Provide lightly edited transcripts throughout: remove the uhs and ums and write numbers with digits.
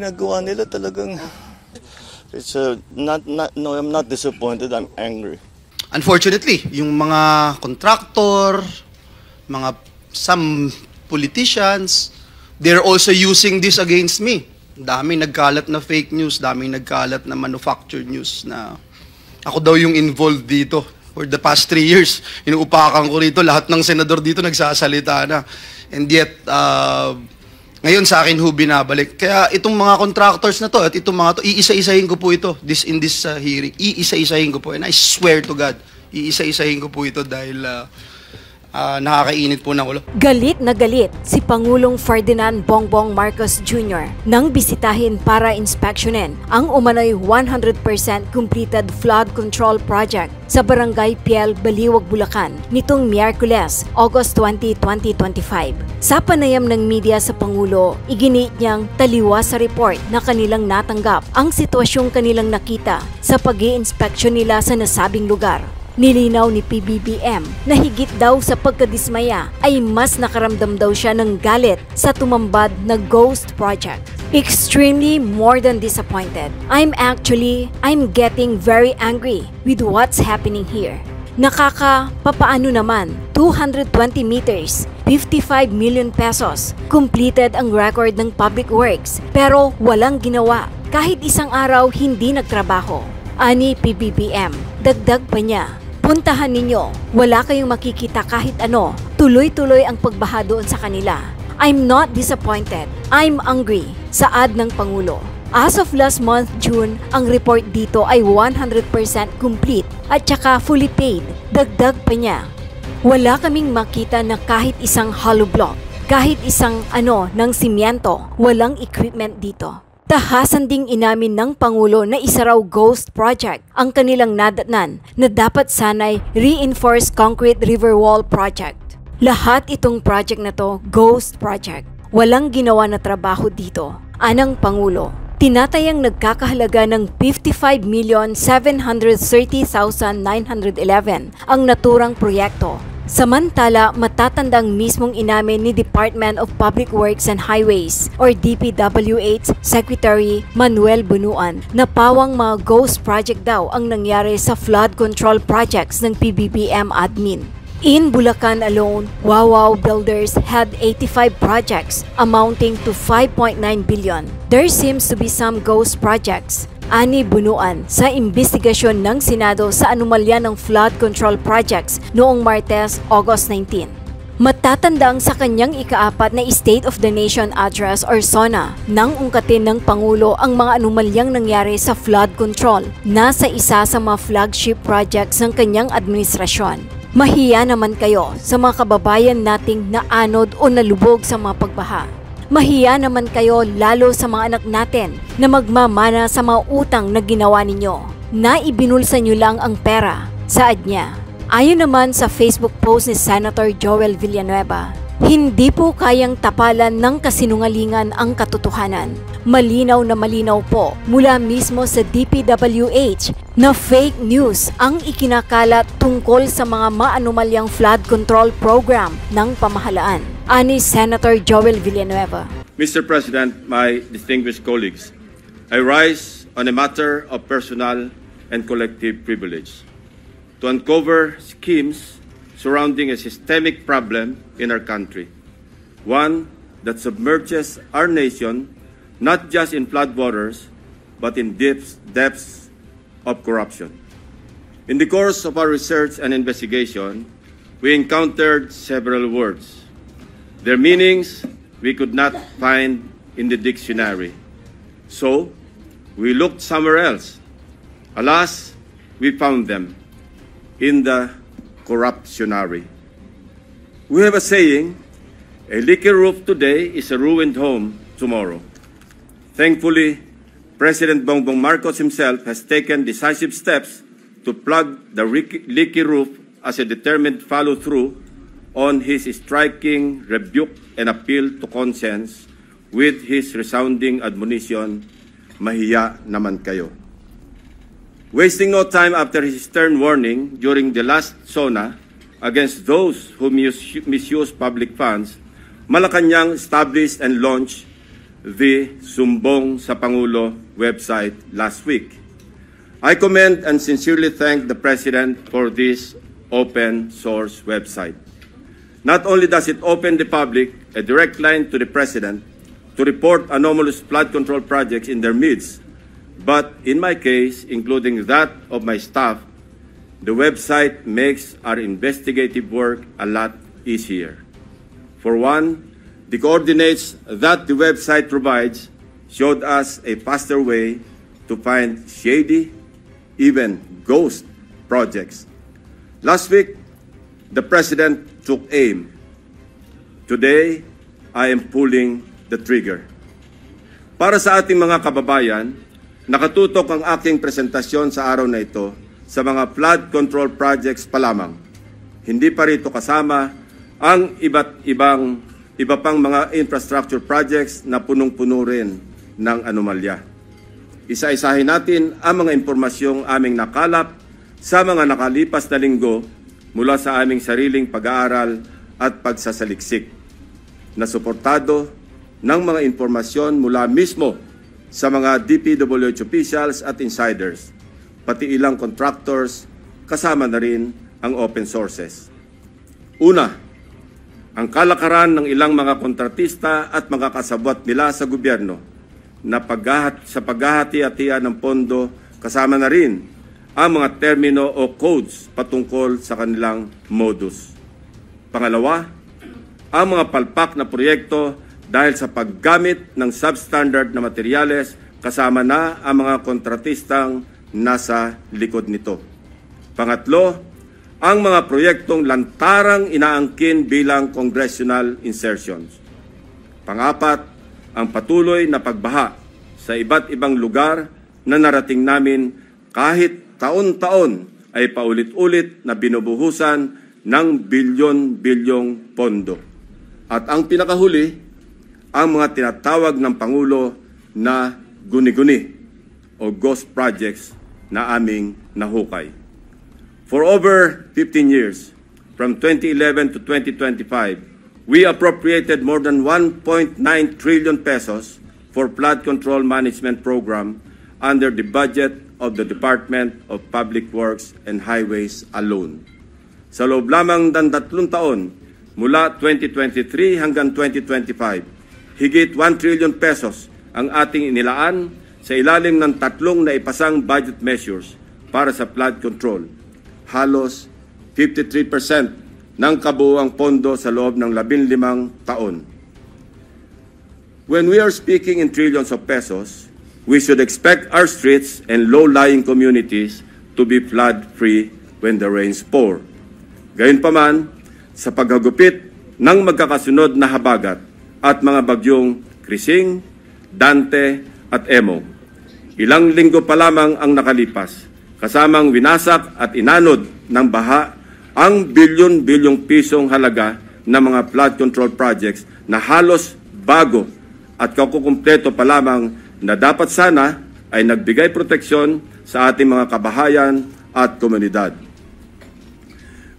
ginagawa nila talagang no, I'm not disappointed, I'm angry. Unfortunately, yung mga contractor, some politicians, they're also using this against me. Daming nagkalat na fake news, daming nagkalat na manufactured news na ako daw yung involved dito. For the past 3 years, inuupakan ko rito, lahat ng senador dito nagsasalita na. And yet, ngayon sa akin ho binabalik. Kaya itong mga contractors na to at itong mga to, iisa-isahin ko po ito in this hearing. Iisa-isahin ko po. And I swear to God, iisa-isahin ko po ito dahil nakakainit po ng ulo. Galit na galit si Pangulong Ferdinand Bongbong Marcos Jr. nang bisitahin para inspeksyonin ang umano'y 100% completed flood control project sa Barangay Piel, Baliwag, Bulacan nitong Miyerkules, August 20, 2025. Sa panayam ng media sa Pangulo, iginiit niyang taliwa sa report na kanilang natanggap ang sitwasyong kanilang nakita sa pag-i-inspeksyon nila sa nasabing lugar. Nilinaw ni PBBM na higit daw sa pagkadismaya ay mas nakaramdam daw siya ng galit sa tumambad na ghost project. Extremely more than disappointed. I'm getting very angry with what's happening here. Papaano naman? 220 meters, 55 million pesos. Completed ang record ng Public Works pero walang ginawa. Kahit isang araw hindi nagtrabaho. Ani PBBM, dagdag pa niya. Puntahan ninyo, wala kayong makikita kahit ano. Tuloy-tuloy ang pagbaha doon sa kanila. I'm not disappointed. I'm angry. Saad ng Pangulo. As of last month, June, ang report dito ay 100% complete at saka fully paid. Dagdag pa niya. Wala kaming makita na kahit isang hollow block, kahit isang ng simyento, walang equipment dito. Tahasan ding inamin ng Pangulo na isa raw ghost project ang kanilang nadatnan na dapat sanay reinforced concrete river wall project. Lahat itong project na to, ghost project. Walang ginawa na trabaho dito. Anang Pangulo, tinatayang nagkakahalaga ng 55,730,911 ang naturang proyekto. Samantala, matatandang mismong inamin ni Department of Public Works and Highways or DPWH Secretary Manuel Bunuan na pawang mga ghost project daw ang nangyari sa flood control projects ng PBBM admin. In Bulacan alone, Wawaw Builders had 85 projects amounting to 5.9 billion. There seems to be some ghost projects. Ani Bunuan sa investigasyon ng Senado sa anomalya ng flood control projects noong Martes, August 19. Matatandang sa kanyang ika-4 na State of the Nation Address or SONA nang ungkatin ng Pangulo ang mga anomalyang nangyari sa flood control na sa isa sa mga flagship projects ng kanyang administrasyon. Mahiya naman kayo sa mga kababayan nating naanod o nalubog sa mga pagbaha. Mahiya naman kayo lalo sa mga anak natin na magmamana sa mga utang na ginawa ninyo. Naibinulsa nyo lang ang pera, saad niya. Ayon naman sa Facebook post ni Senator Joel Villanueva, hindi po kayang tapalan ng kasinungalingan ang katotohanan. Malinaw na malinaw po mula mismo sa DPWH na fake news ang ikinakalat tungkol sa mga maanomalyang flood control program ng pamahalaan. Ani Senator Joel Villanueva. Mr. President, my distinguished colleagues, I rise on a matter of personal and collective privilege to uncover schemes surrounding a systemic problem in our country, one that submerges our nation not just in floodwaters, but in depths of corruption. In the course of our research and investigation, we encountered several words. Their meanings we could not find in the dictionary. So, we looked somewhere else. Alas, we found them in the corruptionary. We have a saying, a leaky roof today is a ruined home tomorrow. Thankfully, President Bongbong Marcos himself has taken decisive steps to plug the leaky roof as a determined follow-through on his striking rebuke and appeal to conscience with his resounding admonition, mahiya naman kayo. Wasting no time after his stern warning during the last SONA against those who misuse public funds, Malacanang established and launched the Sumbong sa Pangulo website last week. I commend and sincerely thank the President for this open source website. Not only does it open the public a direct line to the President to report anomalous flood control projects in their midst, but in my case, including that of my staff, the website makes our investigative work a lot easier. For one, the coordinates that the website provides showed us a faster way to find shady, even ghost projects. Last week, the President took aim. Today, I am pulling the trigger. Para sa ating mga kababayan, nakatutok ang aking presentasyon sa araw na ito sa mga flood control projects pa lamang. Hindi pa rito kasama ang iba pang mga infrastructure projects na punong-puno rin ng anomalya. Isa-isahin natin ang mga impormasyong aming nakalap sa mga nakalipas na linggo mula sa aming sariling pag-aaral at pagsasaliksik, na suportado ng mga impormasyon mula mismo sa mga DPWH officials at insiders, pati ilang contractors, kasama na rin ang open sources. Una, ang kalakaran ng ilang mga kontratista at mga kasabwat nila sa gobyerno na sa paghahati-hatian ng pondo, kasama na rin ang mga termino o codes patungkol sa kanilang modus. Pangalawa, ang mga palpak na proyekto dahil sa paggamit ng substandard na materyales, kasama na ang mga kontratistang nasa likod nito. Pangatlo, ang mga proyektong lantarang inaangkin bilang congressional insertions. Pangapat, ang patuloy na pagbaha sa iba't ibang lugar na narating namin kahit taon-taon ay paulit-ulit na binubuhusan ng bilyon-bilyong pondo. At ang pinakahuli, ang mga tinatawag ng Pangulo na guni-guni o ghost projects na aming nahukay. For over 15 years, from 2011 to 2025, we appropriated more than 1.9 trillion pesos for flood control management program under the budget of the Department of Public Works and Highways alone. Sa loob lamang ng 3 taon, mula 2023 hanggang 2025, higit 1 trillion pesos ang ating inilaan sa ilalim ng 3 naipasang budget measures para sa flood control. Halos 53% ng kabuuang pondo sa loob ng 15 taon. When we are speaking in trillions of pesos, we should expect our streets and low-lying communities to be flood-free when the rains pour. Gayunpaman, sa paghagupit ng magkakasunod na habagat at mga bagyong Krising, Dante at Emo, ilang linggo pa lamang ang nakalipas, kasamang winasak at inanod ng baha ang bilyon-bilyong pisong halaga ng mga flood control projects na halos bago at kakukumpleto pa lamang na dapat sana ay nagbigay proteksyon sa ating mga kabahayan at komunidad.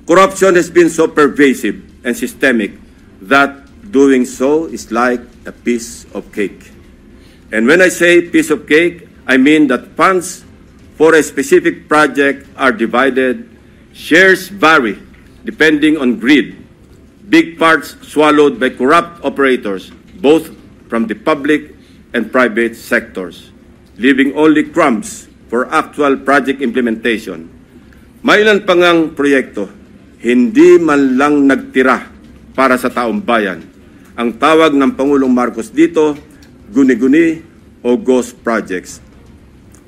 Corruption has been so pervasive and systemic that doing so is like a piece of cake. And when I say piece of cake, I mean that funds for a specific project are divided, shares vary depending on greed, big parts swallowed by corrupt operators, both from the public and private sectors, leaving only crumbs for actual project implementation. May ilan pa ngang proyekto, hindi man lang nagtira para sa taong bayan. Ang tawag ng Pangulong Marcos dito, guni-guni o ghost projects.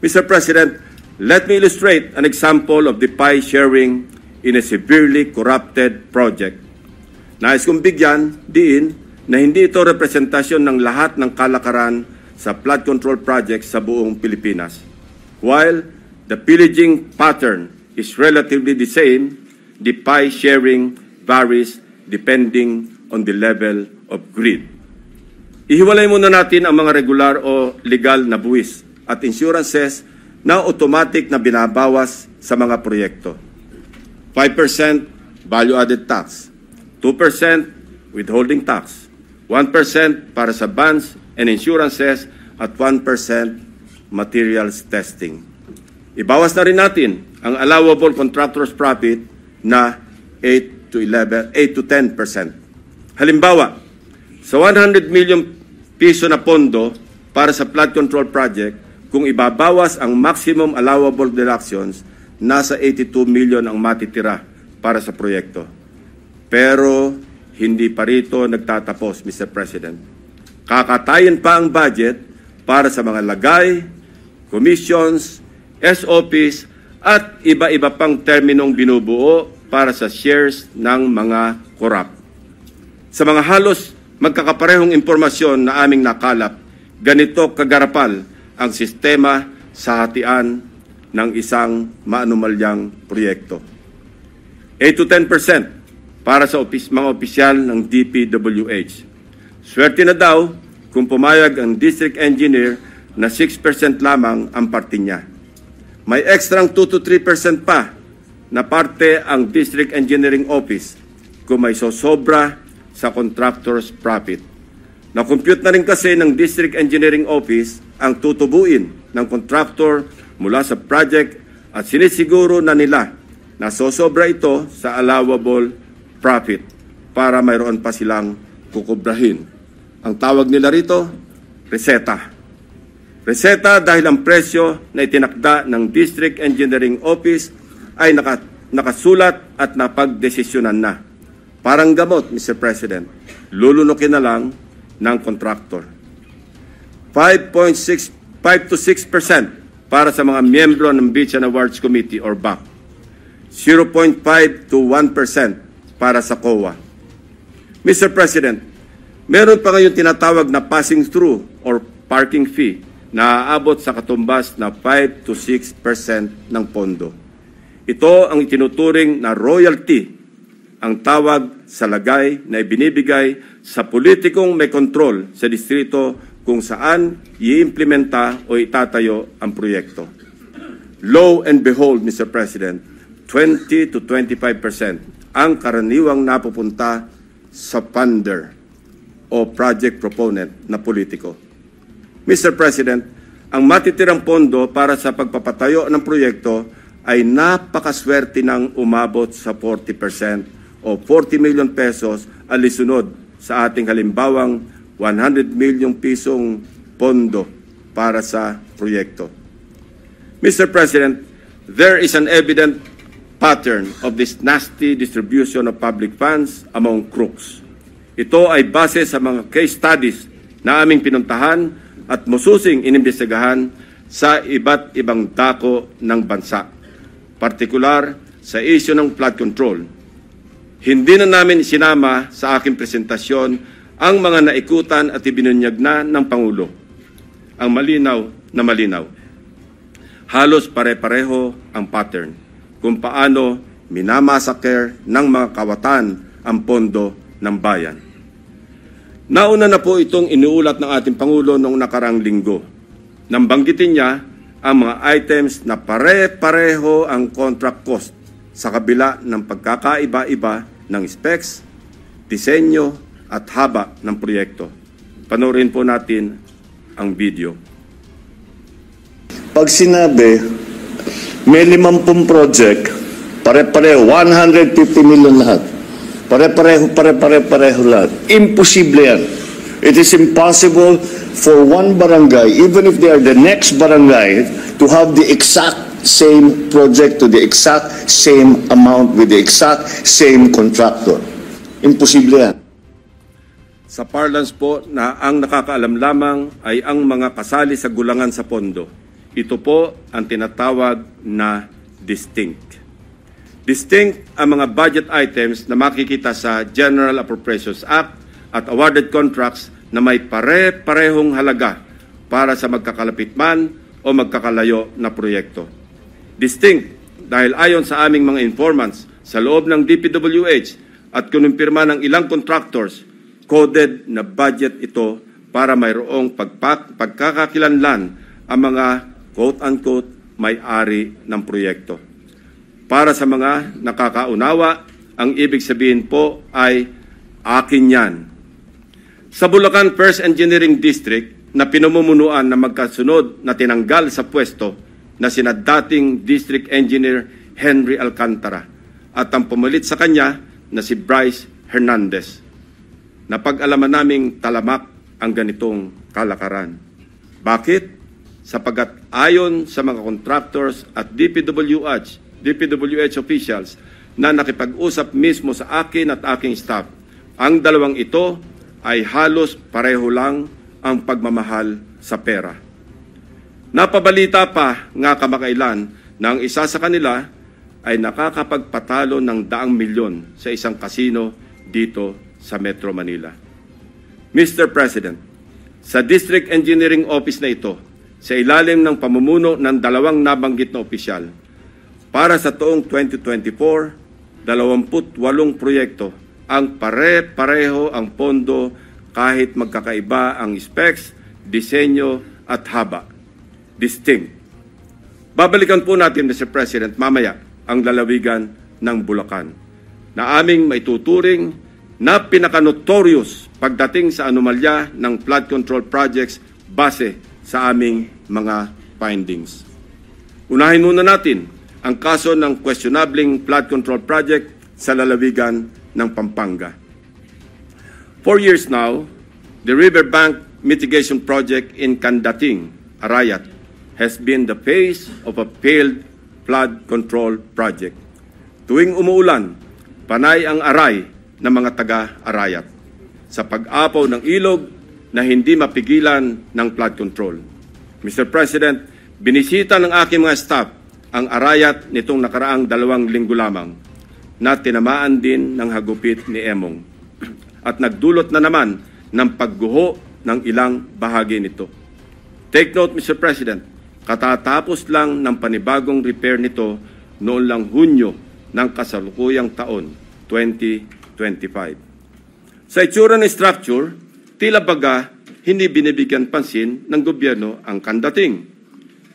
Mr. President, let me illustrate an example of the pie sharing in a severely corrupted project. Nais kong bigyan diin na hindi ito representasyon ng lahat ng kalakaran sa flood control projects sa buong Pilipinas. While the pillaging pattern is relatively the same, the pie sharing varies depending on the level of greed. Ihiwalay muna natin ang mga regular o legal na buwis at insurances na automatic na binabawas sa mga proyekto. 5% value-added tax, 2% withholding tax, 1% para sa bonds and insurances at 1% materials testing. Ibawas na rin natin ang allowable contractor's profit na 8 to 10%. Halimbawa, sa 100 million piso na pondo para sa flood control project, kung ibabawas ang maximum allowable deductions, nasa 82 million ang matitira para sa proyekto. Pero hindi pa rito nagtatapos, Mr. President. Kakatayin pa ang budget para sa mga lagay, commissions, SOPs, at iba-iba pang terminong binubuo para sa shares ng mga korap. Sa mga halos magkakaparehong impormasyon na aming nakalap, ganito kagarapal ang sistema sa hatian ng isang maanumalyang proyekto. 8 to 10% para sa mga opisyal ng DPWH. Swerte na daw kung pumayag ang district engineer na 6% lamang ang parte niya. May extrang 2 to 3% pa na parte ang district engineering office kung may sosobra sa contractor's profit. Na-compute na rin kasi ng district engineering office ang tutubuin ng contractor mula sa project at sinisiguro na nila na sosobra ito sa allowable profit para mayroon pa silang kukubrahin. Ang tawag nila rito, reseta. Reseta dahil ang presyo na itinakda ng District Engineering Office ay nakasulat at napagdesisyonan na. Parang gamot, Mr. President, lulunukin na lang ng contractor. 5 to 6% para sa mga miyembro ng Beach and Awards Committee or BAC. 0.5 to 1% para sa COA. Mr. President, meron pa ngayon tinatawag na passing through or parking fee na aabot sa katumbas na 5 to 6% ng pondo. Ito ang itinuturing na royalty, ang tawag sa lagay na ibinibigay sa politikong may kontrol sa distrito kung saan i-implementa o itatayo ang proyekto. Lo and behold, Mr. President, 20 to 25% ang karaniwang napupunta sa funder o project proponent na politiko. Mr. President, ang matitirang pondo para sa pagpapatayo ng proyekto ay napakaswerte ng umabot sa 40% o 40 million pesos alisunod sa ating halimbawang 100 million pisong pondo para sa proyekto. Mr. President, there is an evident pattern of this nasty distribution of public funds among crooks. Ito ay base sa mga case studies na aming pinuntahan at mususing inimbestigahan sa iba't ibang dako ng bansa, partikular sa issue ng flood control. Hindi na namin sinama sa aking presentasyon ang mga naikutan at ibinunyag na ng Pangulo. Ang malinaw na malinaw. Halos pare-pareho ang pattern kung paano minamasaker ng mga kawatan ang pondo ng bayan. Nauna na po itong iniulat ng ating Pangulo noong nakarang linggo. Nang banggitin niya ang mga items na pare-pareho ang contract cost sa kabila ng pagkakaiba-iba ng specs, disenyo at haba ng proyekto. Panoorin po natin ang video. Pag sinabi, may 50 project, pare-pareho, 150 million lahat. Pare-pareho lahat. Imposible yan. It is impossible for one barangay, even if they are the next barangay, to have the exact same project to the exact same amount with the exact same contractor. Imposible yan. Sa parlance po na ang nakakaalam lamang ay ang mga kasali sa gulangan sa pondo. Ito po ang tinatawag na distinct. Distinct ang mga budget items na makikita sa General Appropriations Act at awarded contracts na may pare-parehong halaga para sa magkakalapit man o magkakalayo na proyekto. Distinct dahil ayon sa aming mga informants sa loob ng DPWH at kinumpirma ng ilang contractors, coded na budget ito para mayroong pagkakakilanlan ang mga quote-unquote may-ari ng proyekto. Para sa mga nakakaunawa, ang ibig sabihin po ay akin yan. Sa Bulacan First Engineering District na pinamumunuan na magkasunod na tinanggal sa pwesto na sina dating District Engineer Henry Alcantara at ang pumalit sa kanya na si Bryce Hernandez. Napag-alaman naming talamak ang ganitong kalakaran. Bakit? Sapagkat ayon sa mga contractors at DPWH officials na nakipag-usap mismo sa akin at aking staff, ang dalawang ito ay halos pareho lang ang pagmamahal sa pera. Napabalita pa nga kamakailan na ang isa sa kanila ay nakakapagpatalo ng 100 milyon sa isang kasino dito sa Metro Manila. Mr. President, sa District Engineering Office na ito, sa ilalim ng pamumuno ng dalawang nabanggit na opisyal, para sa taong 2024, 28 proyekto ang pare-pareho ang pondo kahit magkakaiba ang specs, disenyo at haba. Distinct. Babalikan po natin, Mr. President, mamaya ang lalawigan ng Bulacan na aming maituturing na pinaka-notorious pagdating sa anomalya ng flood control projects base sa aming mga findings. Unahin muna natin ang kaso ng questionabling flood control project sa lalawigan ng Pampanga. 4 years now, the riverbank mitigation project in Candating, Arayat, has been the face of a failed flood control project. Tuwing umuulan, panay ang aray ng mga taga-Arayat sa pag-apaw ng ilog na hindi mapigilan ng flood control. Mr. President, binisita ng aking mga staff ang Arayat nitong nakaraang 2 linggo lamang na tinamaan din ng hagupit ni Emong at nagdulot na naman ng pagguho ng ilang bahagi nito. Take note, Mr. President, katatapos lang ng panibagong repair nito noon lang Hunyo ng kasalukuyang taon, 2025. Sa itsura ng structure, tila baga hindi binibigyan pansin ng gobyerno ang Candating.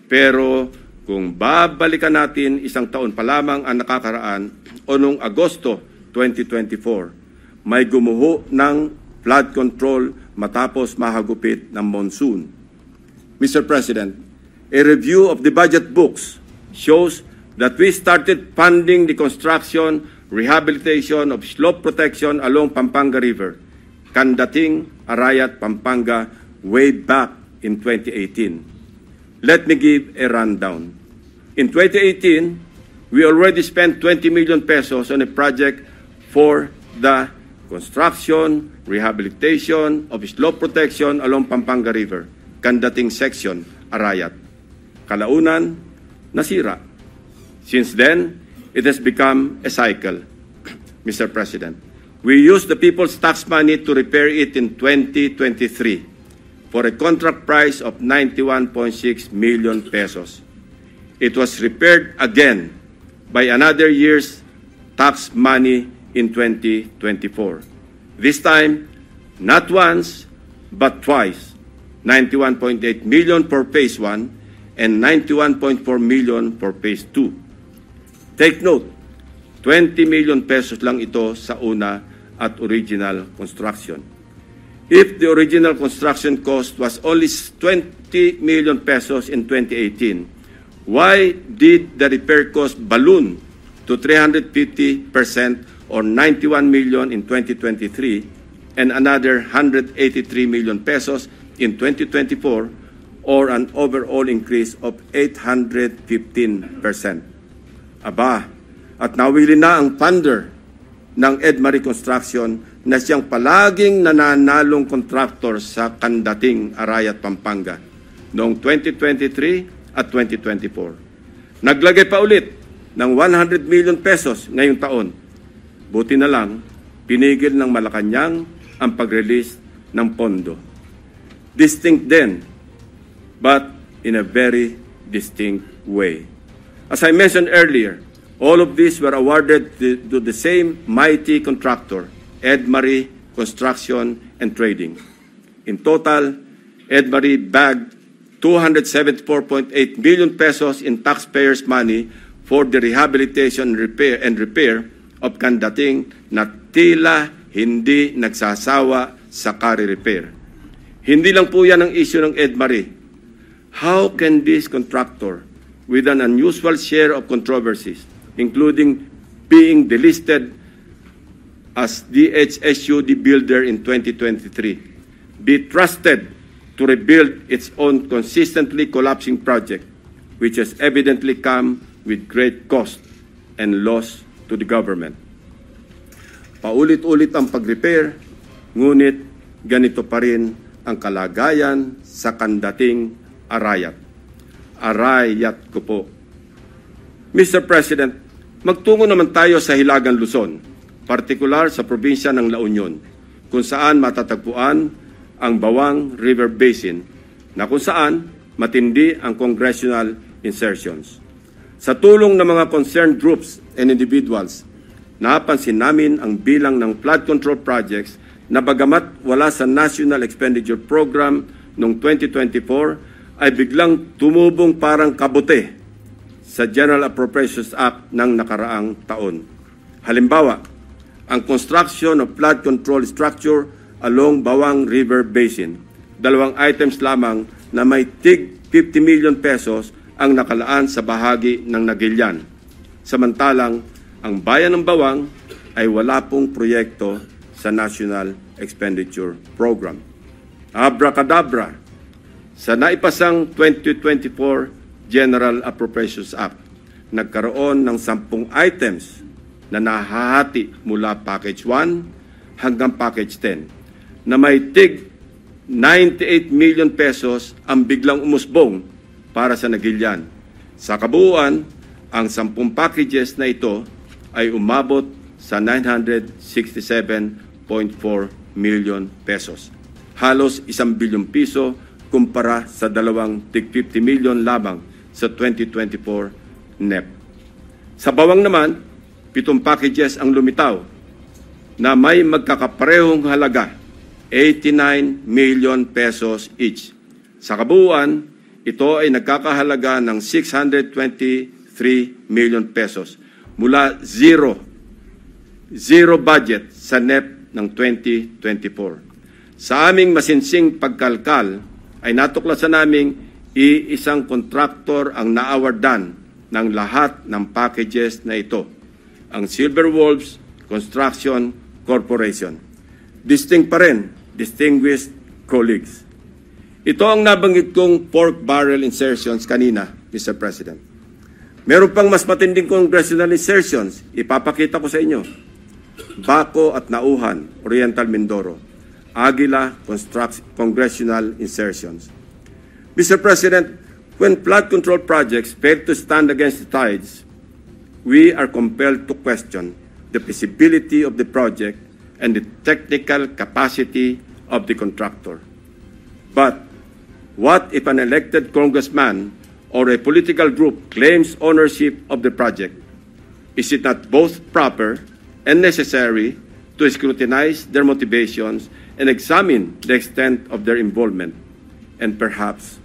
Pero kung babalikan natin 1 taon pa lamang ang nakakaraan o noong Agosto 2024, may gumuho ng flood control matapos mahagupit ng monsoon. Mr. President, a review of the budget books shows that we started funding the construction, rehabilitation of slope protection along Pampanga River, Candating, Arayat, Pampanga, way back in 2018. Let me give a rundown. In 2018, we already spent 20 million pesos on a project for the construction, rehabilitation of slope protection along Pampanga River, Candating section, Arayat. Kalaunan, nasira. Since then, it has become a cycle, Mr. President. We used the people's tax money to repair it in 2023 for a contract price of 91.6 million pesos. It was repaired again by another year's tax money in 2024. This time, not once, but twice, 91.8 million for Phase 1 and 91.4 million for Phase 2. Take note, 20 million pesos lang ito sa una at original construction. If the original construction cost was only 20 million pesos in 2018, why did the repair cost balloon to 350% or 91 million in 2023 and another 183 million pesos in 2024 or an overall increase of 815%? Aba, at nawili na ang funder ng Edmarie Construction na siyang palaging nananalong contractor sa Candating, Arayat, Pampanga noong 2023 at 2024. Naglagay pa ulit ng 100 million pesos ngayong taon. Buti na lang, pinigil ng Malacanang ang pag-release ng pondo. Distinct then, but in a very distinct way. As I mentioned earlier, all of these were awarded to the same mighty contractor, Edmarie Construction and Trading. In total, Edmarie bagged 274.8 million pesos in taxpayers' money for the rehabilitation and repair of Candating na tila hindi nagsasawa sa Kari Repair. Hindi lang po yan ang issue ng EDMARE. How can this contractor, with an unusual share of controversies, including being delisted as DHSUD builder in 2023, be trusted to rebuild its own consistently collapsing project, which has evidently come with great cost and loss to the government? Paulit-ulit ang pag-repair, ngunit ganito pa rin ang kalagayan sa kandating Arayat. Arayat ko po. Mr. President, magtungo naman tayo sa Hilagang Luzon, partikular sa probinsya ng La Union, kung saan matatagpuan ang Bawang River Basin, na kung saan matindi ang congressional insertions. Sa tulong ng mga concerned groups and individuals, napansin namin ang bilang ng flood control projects na bagamat wala sa National Expenditure Program noong 2024, ay biglang tumubong parang kabute sa General Appropriations Act ng nakaraang taon. Halimbawa, ang construction of flood control structure along Bawang River Basin. 2 items lamang na may tig 50 million pesos ang nakalaan sa bahagi ng Nagilian. Samantalang, ang bayan ng Bawang ay wala pong proyekto sa National Expenditure Program. Abracadabra, sa naipasang 2024 General Appropriations Act, nagkaroon ng 10 items na nahahati mula Package 1 hanggang Package 10 na may tig 98 million pesos ang biglang umusbong para sa Nagilian. Sa kabuuan, ang 10 packages na ito ay umabot sa 967.4 million pesos. Halos 1 bilyong piso kumpara sa 2 tig 50 million lamang sa 2024 NEP. Sa Bawang naman, 7 packages ang lumitaw na may magkakaparehong halaga, 89 million pesos each. Sa kabuuan, ito ay nagkakahalaga ng 623 million pesos mula zero budget sa NEP ng 2024. Sa aming masinsing pagkalkal, ay natuklasan naming iisang kontraktor ang naawardan ng lahat ng packages na ito, ang Silver Wolves Construction Corporation. Distinct pa rin, distinguished colleagues. Ito ang nabanggit kong pork barrel insertions kanina, Mr. President. Meron pang mas matinding congressional insertions, ipapakita ko sa inyo. Baco at Nauhan, Oriental Mindoro. Aguila congressional insertions. Mr. President, when flood control projects fail to stand against the tides, we are compelled to question the feasibility of the project and the technical capacity of the contractor. But what if an elected congressman or a political group claims ownership of the project? Is it not both proper and necessary to scrutinize their motivations and examine the extent of their involvement, and perhaps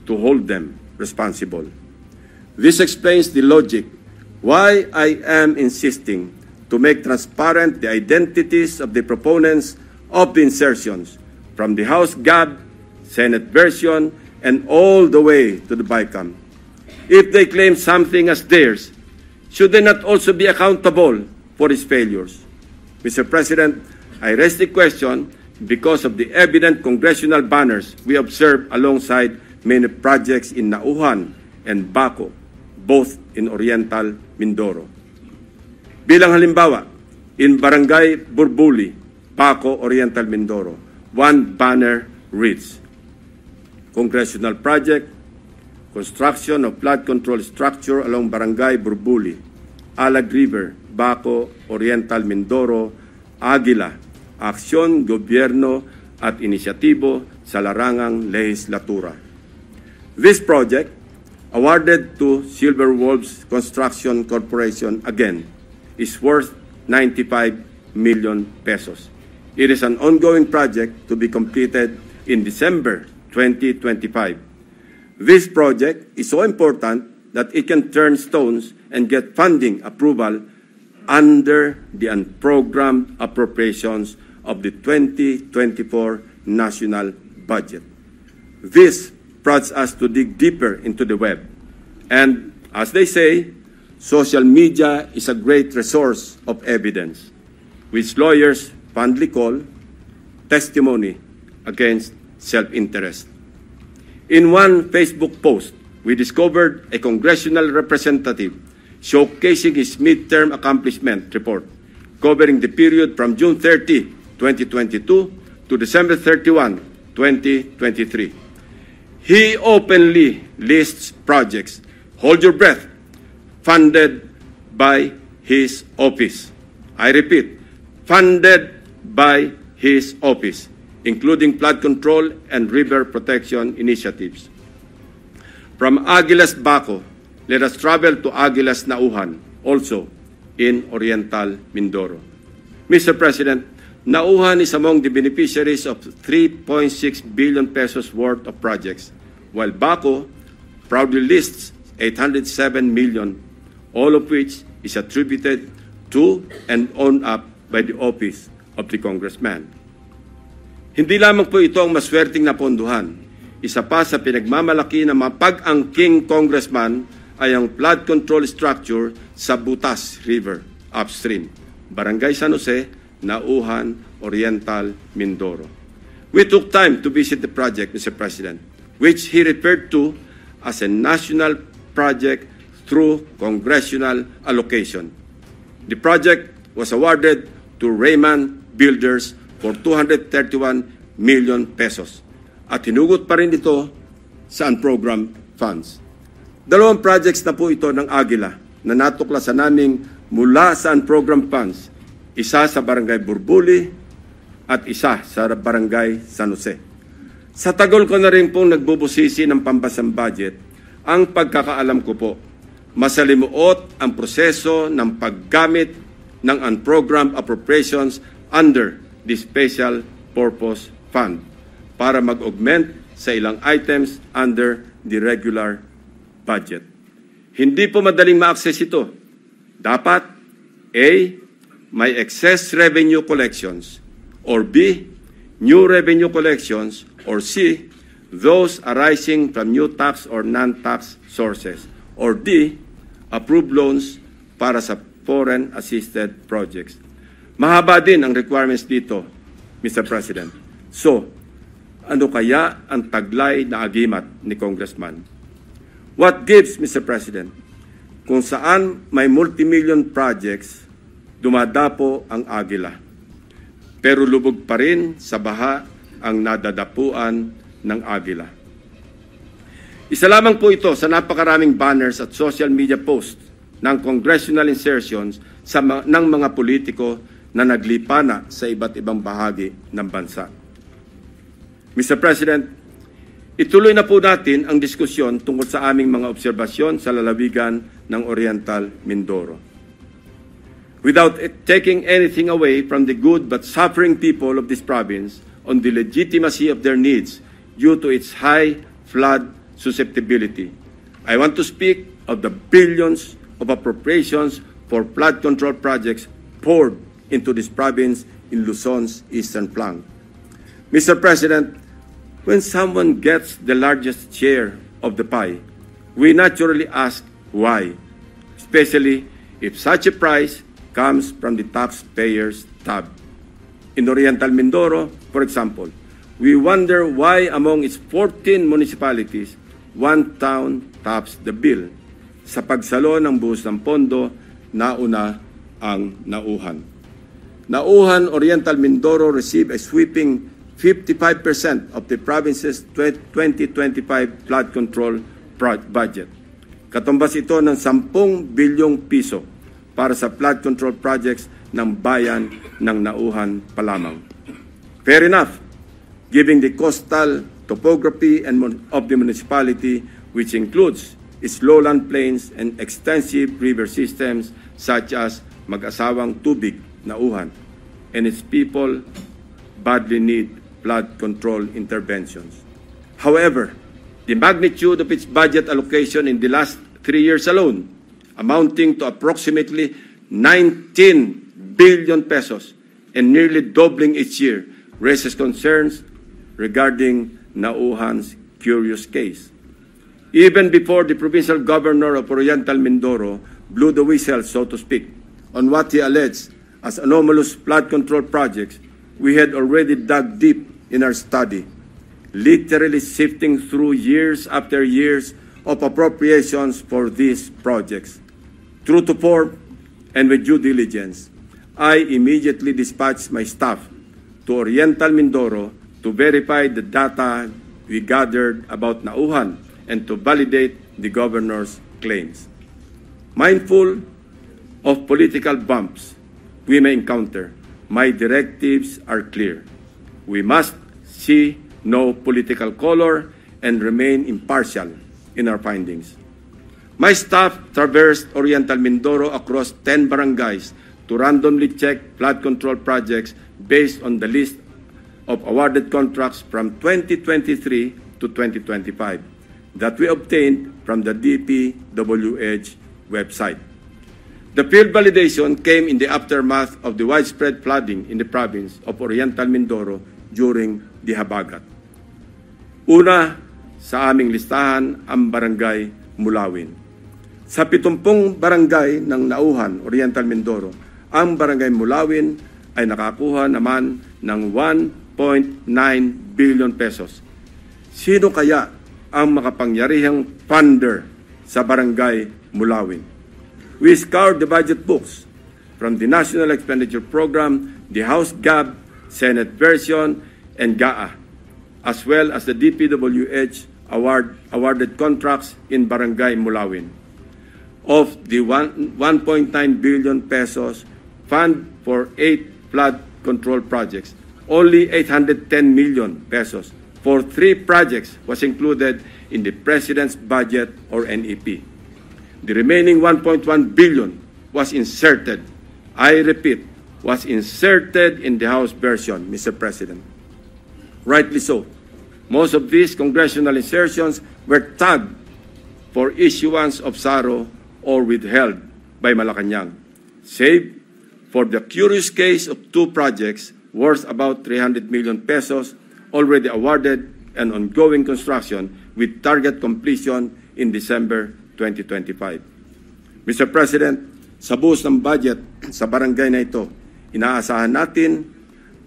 to hold them responsible? This explains the logic why I am insisting to make transparent the identities of the proponents of the insertions, from the House GAB, Senate version, and all the way to the BICAM. If they claim something as theirs, should they not also be accountable for its failures? Mr. President, I raise the question because of the evident congressional banners we observe alongside many projects in Nauhan and Baco, both in Oriental Mindoro. Bilang halimbawa, in Barangay Burbuli, Baco, Oriental Mindoro, one banner reads, Congressional Project, Construction of Flood Control Structure along Barangay Burbuli, Alag River, Baco, Oriental Mindoro, Aguila, aksyon, gobyerno at inisyatibo sa larangang lehislatura. This project, awarded to Silver Wolves Construction Corporation again, is worth 95 million pesos. It is an ongoing project to be completed in December 2025. This project is so important that it can turn stones and get funding approval under the unprogrammed appropriations of the 2024 national budget. This prompts us to dig deeper into the web. And as they say, social media is a great resource of evidence, which lawyers fondly call testimony against self-interest. In one Facebook post, we discovered a congressional representative showcasing his midterm accomplishment report covering the period from June 30, 2022 to December 31, 2023. He openly lists projects, hold your breath, funded by his office. I repeat, funded by his office, including flood control and river protection initiatives. From Aguilas Baco, let us travel to Aguilas Nauhan, also in Oriental Mindoro. Mr. President, Nauhan is among the beneficiaries of 3.6 billion pesos worth of projects, while Baco proudly lists 807 million, all of which is attributed to and owned up by the office of the congressman. Hindi lamang po ito ang maswerteng napondohan. Isa pa sa pinagmamalaki ng mga pag-angking congressman ay ang flood control structure sa Butas River upstream, Barangay San Jose, Nauhan, Oriental, Mindoro. We took time to visit the project, Mr. President, which he referred to as a national project through congressional allocation. The project was awarded to Raymond Builders for 231 million pesos at hinugot pa rin ito sa unprogrammed funds. Dalawang projects na po ito ng Aguila na natuklasan naming mula sa unprogrammed funds, isa sa Barangay Burbuli at isa sa Barangay San Jose. Sa tagal ko na rin pong nagbubusisi ng pambasang budget, ang pagkakaalam ko po, masalimuot ang proseso ng paggamit ng unprogrammed appropriations under the Special Purpose Fund para mag-augment sa ilang items under the regular budget. Hindi po madaling ma-access ito. Dapat A, may excess revenue collections, or B, new revenue collections, or C, those arising from new tax or non-tax sources, or D, approved loans para sa foreign assisted projects. Mahaba din ang requirements dito, Mr. President. So, ano kaya ang taglay na agimat ni Congressman? What gives, Mr. President? Kung saan may multimillion projects, dumadapo ang Aguila. Pero lubog pa rin sa baha ang nadadapuan ng Aguila. Isa lamang po ito sa napakaraming banners at social media posts ng congressional insertions ng mga politiko na naglipana sa iba't ibang bahagi ng bansa. Mr. President, ituloy na po natin ang diskusyon tungkol sa aming mga obserbasyon sa lalawigan ng Oriental Mindoro. Without taking anything away from the good but suffering people of this province on the legitimacy of their needs due to its high flood susceptibility, I want to speak of the billions of appropriations for flood control projects poured into this province in Luzon's eastern flank. Mr. President, when someone gets the largest share of the pie, we naturally ask why, especially if such a price comes from the taxpayers' tab. In Oriental Mindoro, for example, we wonder why among its 14 municipalities, one town tops the bill. Sa pagsalo ng buhos ng pondo, nauna ang Nauhan. Nauhan, Oriental Mindoro received a sweeping 55% of the province's 2025 flood control budget. Katumbas ito ng 10 bilyong piso para sa flood control projects ng bayan ng Nauhan pa lamang. Fair enough, given the coastal topography of the municipality, which includes its lowland plains and extensive river systems such as Mag-asawang Tubig, Nauhan, and its people badly need flood control interventions. However, the magnitude of its budget allocation in the last 3 years alone, amounting to approximately 19 billion pesos, and nearly doubling each year raises concerns regarding Nauhan's curious case. Even before the provincial governor of Oriental Mindoro blew the whistle, so to speak, on what he alleged as anomalous flood control projects, we had already dug deep in our study, literally sifting through years after years of appropriations for these projects. True to form and with due diligence, I immediately dispatched my staff to Oriental Mindoro to verify the data we gathered about Nauhan and to validate the governor's claims. Mindful of political bumps we may encounter, my directives are clear. We must see no political color and remain impartial in our findings. My staff traversed Oriental Mindoro across 10 barangays to randomly check flood control projects based on the list of awarded contracts from 2023 to 2025 that we obtained from the DPWH website. The field validation came in the aftermath of the widespread flooding in the province of Oriental Mindoro during the Habagat. Una sa aming listahan ang Barangay Mulawin. Sa 70 barangay ng Nauhan, Oriental Mindoro, ang Barangay Mulawin ay nakakuha naman ng 1.9 billion pesos. Sino kaya ang makapangyarihang funder sa Barangay Mulawin? We scoured the budget books from the National Expenditure Program, the House GAB, Senate version, and GAA, as well as the DPWH awarded contracts in Barangay Mulawin. Of the 1.9 billion pesos fund for 8 flood control projects, only 810 million pesos for 3 projects was included in the President's budget or NEP. The remaining 1.1 billion was inserted, I repeat, was inserted in the House version, Mr. President. Rightly so. Most of these congressional insertions were tagged for issuance of SARO or withheld by Malacanang, save for the curious case of 2 projects worth about 300 million pesos already awarded and ongoing construction with target completion in December 2025. Mr. President, sa buhos ng budget sa barangay na ito, inaasahan natin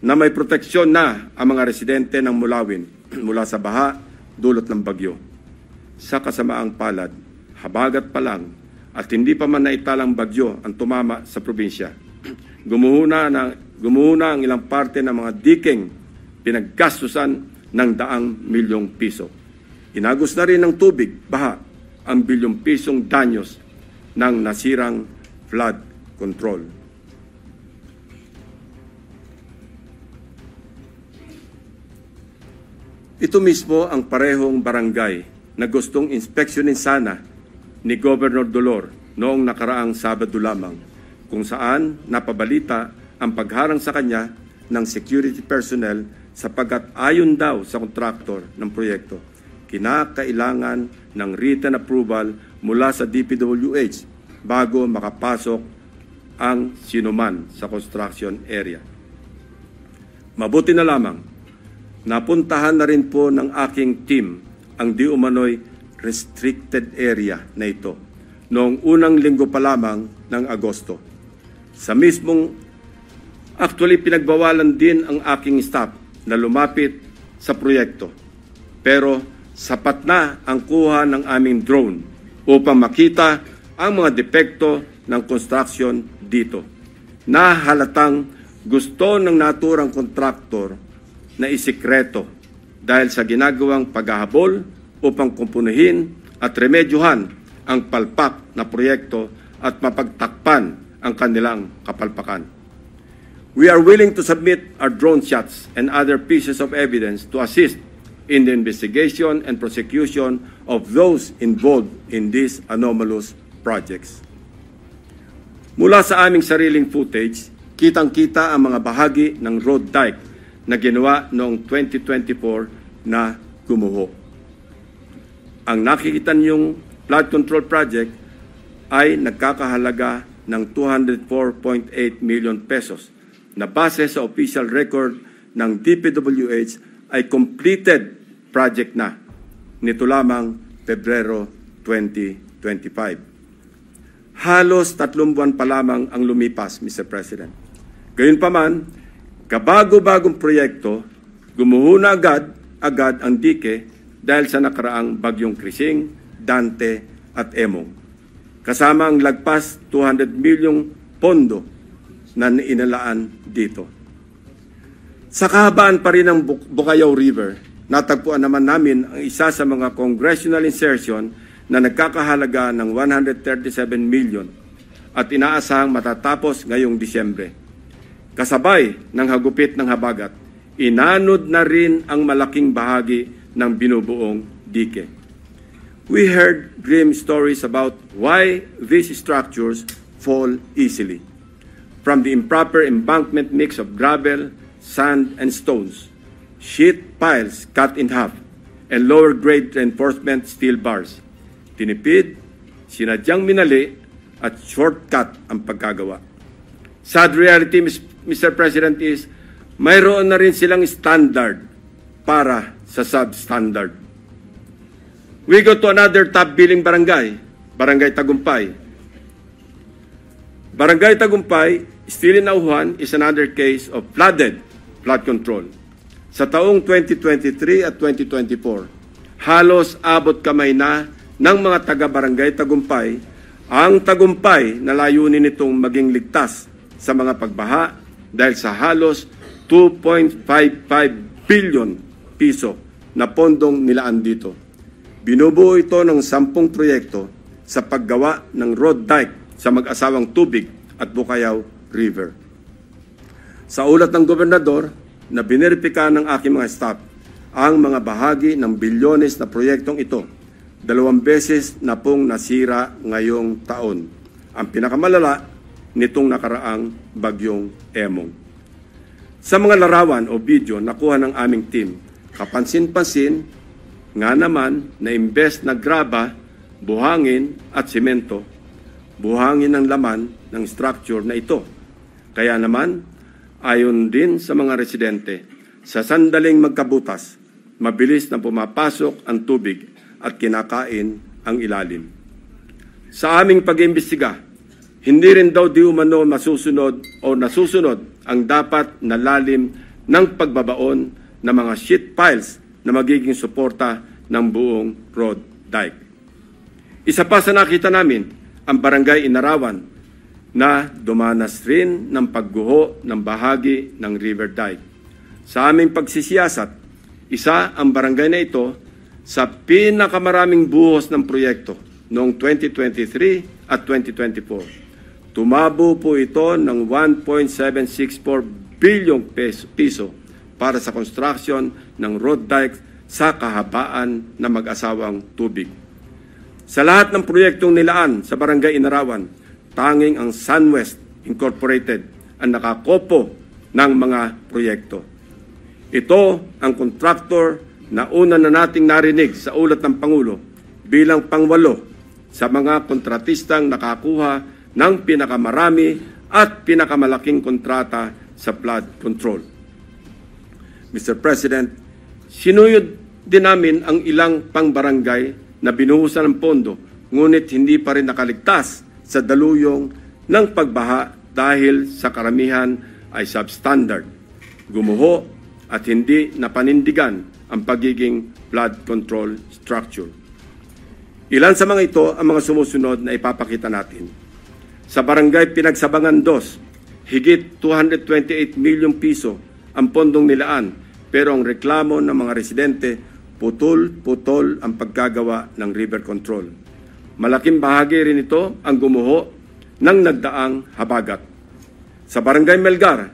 na may proteksyon na ang mga residente ng Mulawin mula sa baha dulot ng bagyo. Sa kasamaang palad, habagat pa lang at hindi pa man naitalang bagyo ang tumama sa probinsya. Gumuhuna ang ilang parte ng mga diking pinaggastusan ng 100 milyong piso. Inagos na rin ng tubig, baha, ang bilyong pisong danyos ng nasirang flood control. Ito mismo ang parehong barangay na gustong inspeksyonin sana ni Governor Dolor noong nakaraang Sabado lamang, kung saan napabalita ang pagharang sa kanya ng security personnel sapagkat ayon daw sa kontraktor ng proyekto, kinakailangan ng written approval mula sa DPWH bago makapasok ang sinuman sa construction area. Mabuti na lamang, napuntahan na rin po ng aking team ang di umano'y restricted area na ito noong unang linggo pa lamang ng Agosto. Actually pinagbawalan din ang aking staff na lumapit sa proyekto. Pero sapat na ang kuha ng aming drone upang makita ang mga depekto ng construction dito. Nahalatang gusto ng naturang kontraktor na isikreto dahil sa ginagawang paghahabol upang kumpunuhin at remedyohan ang palpak na proyekto at mapagtakpan ang kanilang kapalpakan. We are willing to submit our drone shots and other pieces of evidence to assist in the investigation and prosecution of those involved in these anomalous projects. Mula sa aming sariling footage, kitang-kita ang mga bahagi ng road dike na ginawa noong 2024 na gumuho. Ang nakikita niyong flood control project ay nagkakahalaga ng 204.8 million pesos na base sa official record ng DPWH ay completed project na nito lamang Pebrero 2025. Halos 3 buwan pa lamang ang lumipas, Mr. President. Gayunpaman, kabago-bagong proyekto, gumuhuna agad ang dike dahil sa nakaraang bagyong Krising, Dante at Emong. Kasama ang lagpas 200 milyong pondo na inalaan dito. Sa kahabaan pa rin ng Bukayaw River, natagpuan naman namin ang isa sa mga congressional insertion na nagkakahalaga ng 137 million at inaasahang matatapos ngayong Disyembre. Kasabay ng hagupit ng habagat, inanod na rin ang malaking bahagi ng binubuong dike. We heard grim stories about why these structures fall easily. From the improper embankment mix of gravel, sand, and stones, sheet piles cut in half, and lower-grade reinforcement steel bars. Tinipid, sinadyang minali, at shortcut ang pagkagawa. Sad reality, Mr. President, is mayroon na rin silang standard para sa substandard. We go to another top-billing barangay, Barangay Tagumpay. Barangay Tagumpay, still in Auhan, is another case of flood control. Sa taong 2023 at 2024, halos abot kamay na ng mga taga-Barangay Tagumpay ang tagumpay na layunin nitong maging ligtas sa mga pagbaha dahil sa halos 2.55 billion piso na pondong nilaan dito. Binubuo ito ng 10 proyekto sa paggawa ng road dike sa mag-asawang Tubig at Bukayaw River. Sa ulat ng gobernador na bineripika ng aking mga staff, ang mga bahagi ng bilyones na proyektong ito, 2 beses na pong nasira ngayong taon. Ang pinakamalala nitong nakaraang bagyong Emong. Sa mga larawan o video nakuha ng aming team, kapansin-pansin nga naman na imbes na graba, buhangin at simento, buhangin ang laman ng structure na ito. Kaya naman, ayon din sa mga residente, sa sandaling magkabutas, mabilis na pumapasok ang tubig at kinakain ang ilalim. Sa aming pag-iimbestiga, hindi rin daw di umano nasusunod ang dapat na lalim ng pagbabaon ng mga sheet piles na magiging suporta ng buong road dike. Isa pa sa nakita namin, ang Barangay Inarawan na dumanas rin ng pagguho ng bahagi ng river dike. Sa aming pagsisiyasat, isa ang barangay na ito sa pinakamaraming buhos ng proyekto noong 2023 at 2024. Tumabo po ito ng 1.764 billion piso para sa construction ng road dike sa kahabaan na mag-asawang Tubig. Sa lahat ng proyektong nilaan sa Barangay Inarawan, tanging ang SunWest Incorporated ang nakakopo ng mga proyekto. Ito ang kontraktor na una na nating narinig sa ulat ng Pangulo bilang pang-8 sa mga kontratistang nakakuha ng pinakamarami at pinakamalaking kontrata sa flood control. Mr. President, sinuyod din namin ang ilang pang-barangay na binuhusan ng pondo, ngunit hindi pa rin nakaligtas sa daluyong ng pagbaha dahil sa karamihan ay substandard, gumuho at hindi napanindigan ang pagiging flood control structure. Ilan sa mga ito ang mga sumusunod na ipapakita natin. Sa Barangay Pinagsabangan 2, higit 228 milyong piso ang pondong nilaan, pero ang reklamo ng mga residente, putol-putol ang pagkagawa ng river control. Malaking bahagi rin ito ang gumuho ng nagdaang habagat. Sa Barangay Melgar,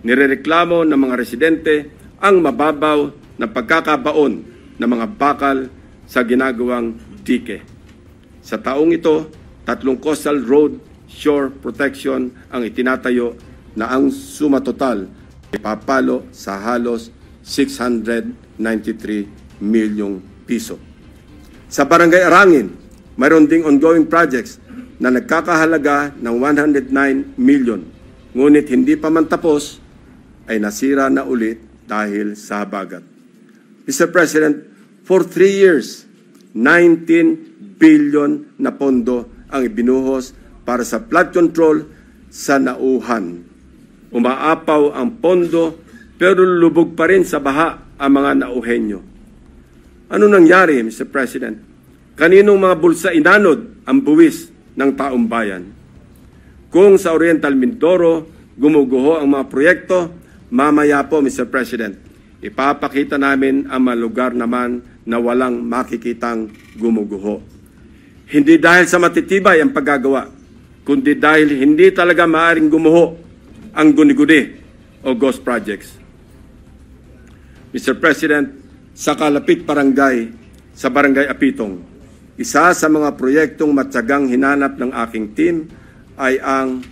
nirereklamo ng mga residente ang mababaw na pagkakabaon ng mga bakal sa ginagawang dike. Sa taong ito, 3 coastal road shore protection ang itinatayo na ang suma total ay papalo sa halos 693 milyong piso. Sa Barangay Arangin, mayroon ding ongoing projects na nagkakahalaga ng 109 million ngunit hindi pa man tapos ay nasira na ulit dahil sa habagat. Mr. President, for 3 years, 19 billion na pondo ang ibinuhos para sa flood control sa Nauhan. Umaapaw ang pondo pero lubog pa rin sa baha ang mga Nauhenyo. Ano nangyari, Mr. President? Kaninong mga bulsa inanod ang buwis ng taong bayan? Kung sa Oriental Mindoro gumuguho ang mga proyekto, mamaya po, Mr. President, ipapakita namin ang mga lugar naman na walang makikitang gumuguho. Hindi dahil sa matitibay ang paggagawa, kundi dahil hindi talaga maaaring gumuho ang guni-guni o ghost projects. Mr. President, sa Kalapit Barangay, sa Barangay Apitong, isa sa mga proyektong matyagang hinanap ng aking team ay ang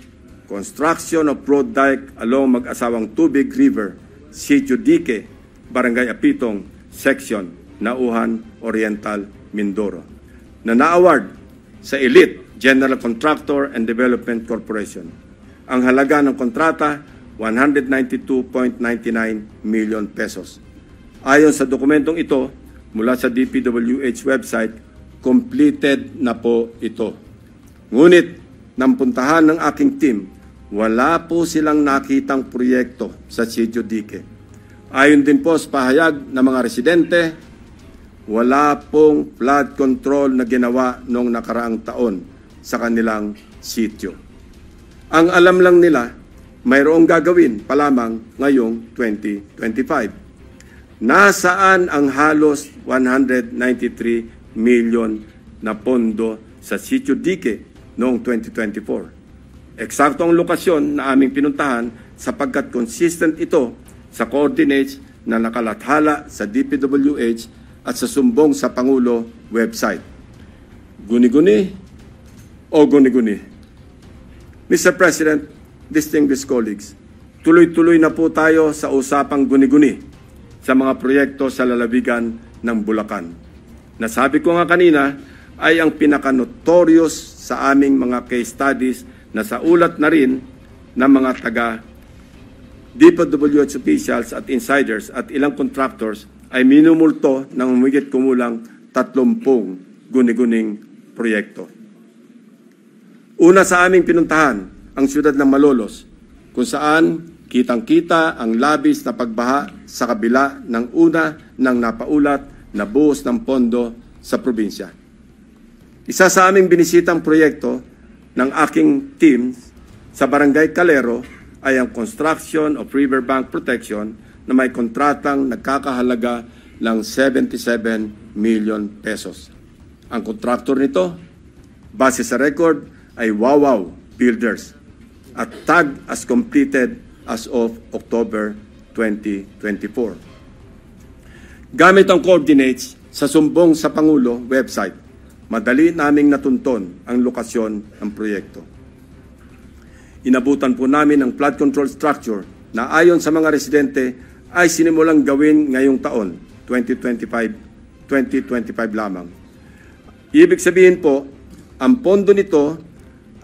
construction of road dike along Mag-asawang Tubig River, Sitio Dique, Barangay Apitong, Section, Nauhan, Oriental, Mindoro, na na-award sa Elite General Contractor and Development Corporation. Ang halaga ng kontrata, 192.99 million pesos. Ayon sa dokumentong ito, mula sa DPWH website, completed na po ito. Ngunit, nang puntahan ng aking team, wala po silang nakitang proyekto sa Sitio Dique. Ayon din po sa pahayag ng mga residente, wala pong flood control na ginawa noong nakaraang taon sa kanilang sitio. Ang alam lang nila, mayroong gagawin pa lamang ngayong 2025. Nasaan ang halos 193 million na pondo sa Sitio Dique noong 2024? Eksakto ang lokasyon na aming pinuntahan sapagkat consistent ito sa coordinates na nakalathala sa DPWH at sa sumbong sa Pangulo website. Guni-guni o guni-guni? Mr. President, distinguished colleagues, tuloy-tuloy na po tayo sa usapang guni-guni sa mga proyekto sa lalawigan ng Bulacan. Nasabi ko nga kanina ay ang pinaka-notorious sa aming mga case studies na sa ulat na rin ng mga taga DPWH officials at insiders at ilang contractors ay minumulto ng humigit kumulang 30 guni-guning proyekto. Una sa aming pinuntahan ang siyudad ng Malolos, kung saan kitang-kita ang labis na pagbaha sa kabila ng una ng napaulat na buhos ng pondo sa probinsya. Isa sa aming binisitang proyekto ng aking team sa Barangay Calero ay ang construction of riverbank protection na may kontratang nagkakahalaga ng 77 million pesos. Ang kontraktor nito, base sa record, ay Wawaw Builders at tag as completed as of October 2024. Gamit ang coordinates sa sumbong sa Pangulo website, madali naming natunton ang lokasyon ng proyekto. Inabutan po namin ang flood control structure na ayon sa mga residente ay sinimulang gawin ngayong taon, 2025 lamang. Ibig sabihin po, ang pondo nito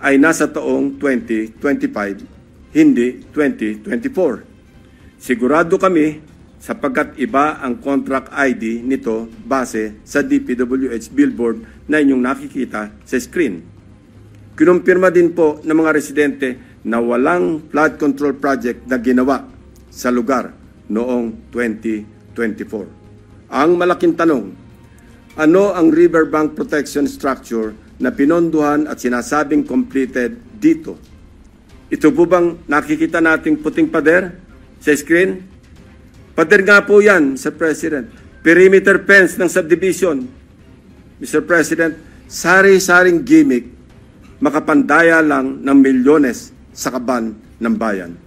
ay nasa taong 2025, hindi 2024. Sigurado kami sapagkat iba ang contract ID nito base sa DPWH billboard na inyong nakikita sa screen. Kinumpirma din po ng mga residente na walang flood control project na ginawa sa lugar noong 2024. Ang malaking tanong, ano ang riverbank protection structure na pinonduhan at sinasabing completed dito? Ito po bang nakikita nating puting pader sa screen? Pader nga po yan, Mr. President. Perimeter fence ng subdivision. Mr. President, sari-saring gimmick, makapandaya lang ng milyones sa kaban ng bayan.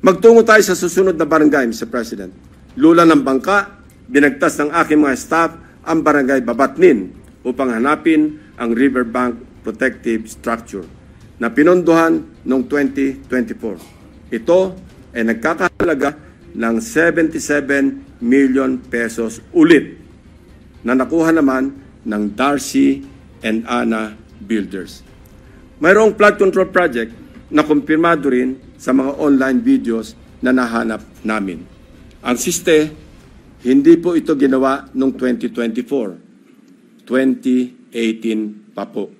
Magtungo tayo sa susunod na barangay, Mr. President. Lula ng bangka, binagtas ng aking mga staff ang barangay Babatnin upang hanapin ang riverbank protective structure na pinondohan noong 2024. Ito ay nagkakahalaga ng 77 million pesos ulit na nakuha naman ng Darcy and Ana Builders. Mayroong flood control project na kumpirmado rin sa mga online videos na nahanap namin. Ang siste, hindi po ito ginawa noong 2024. 2018 pa po,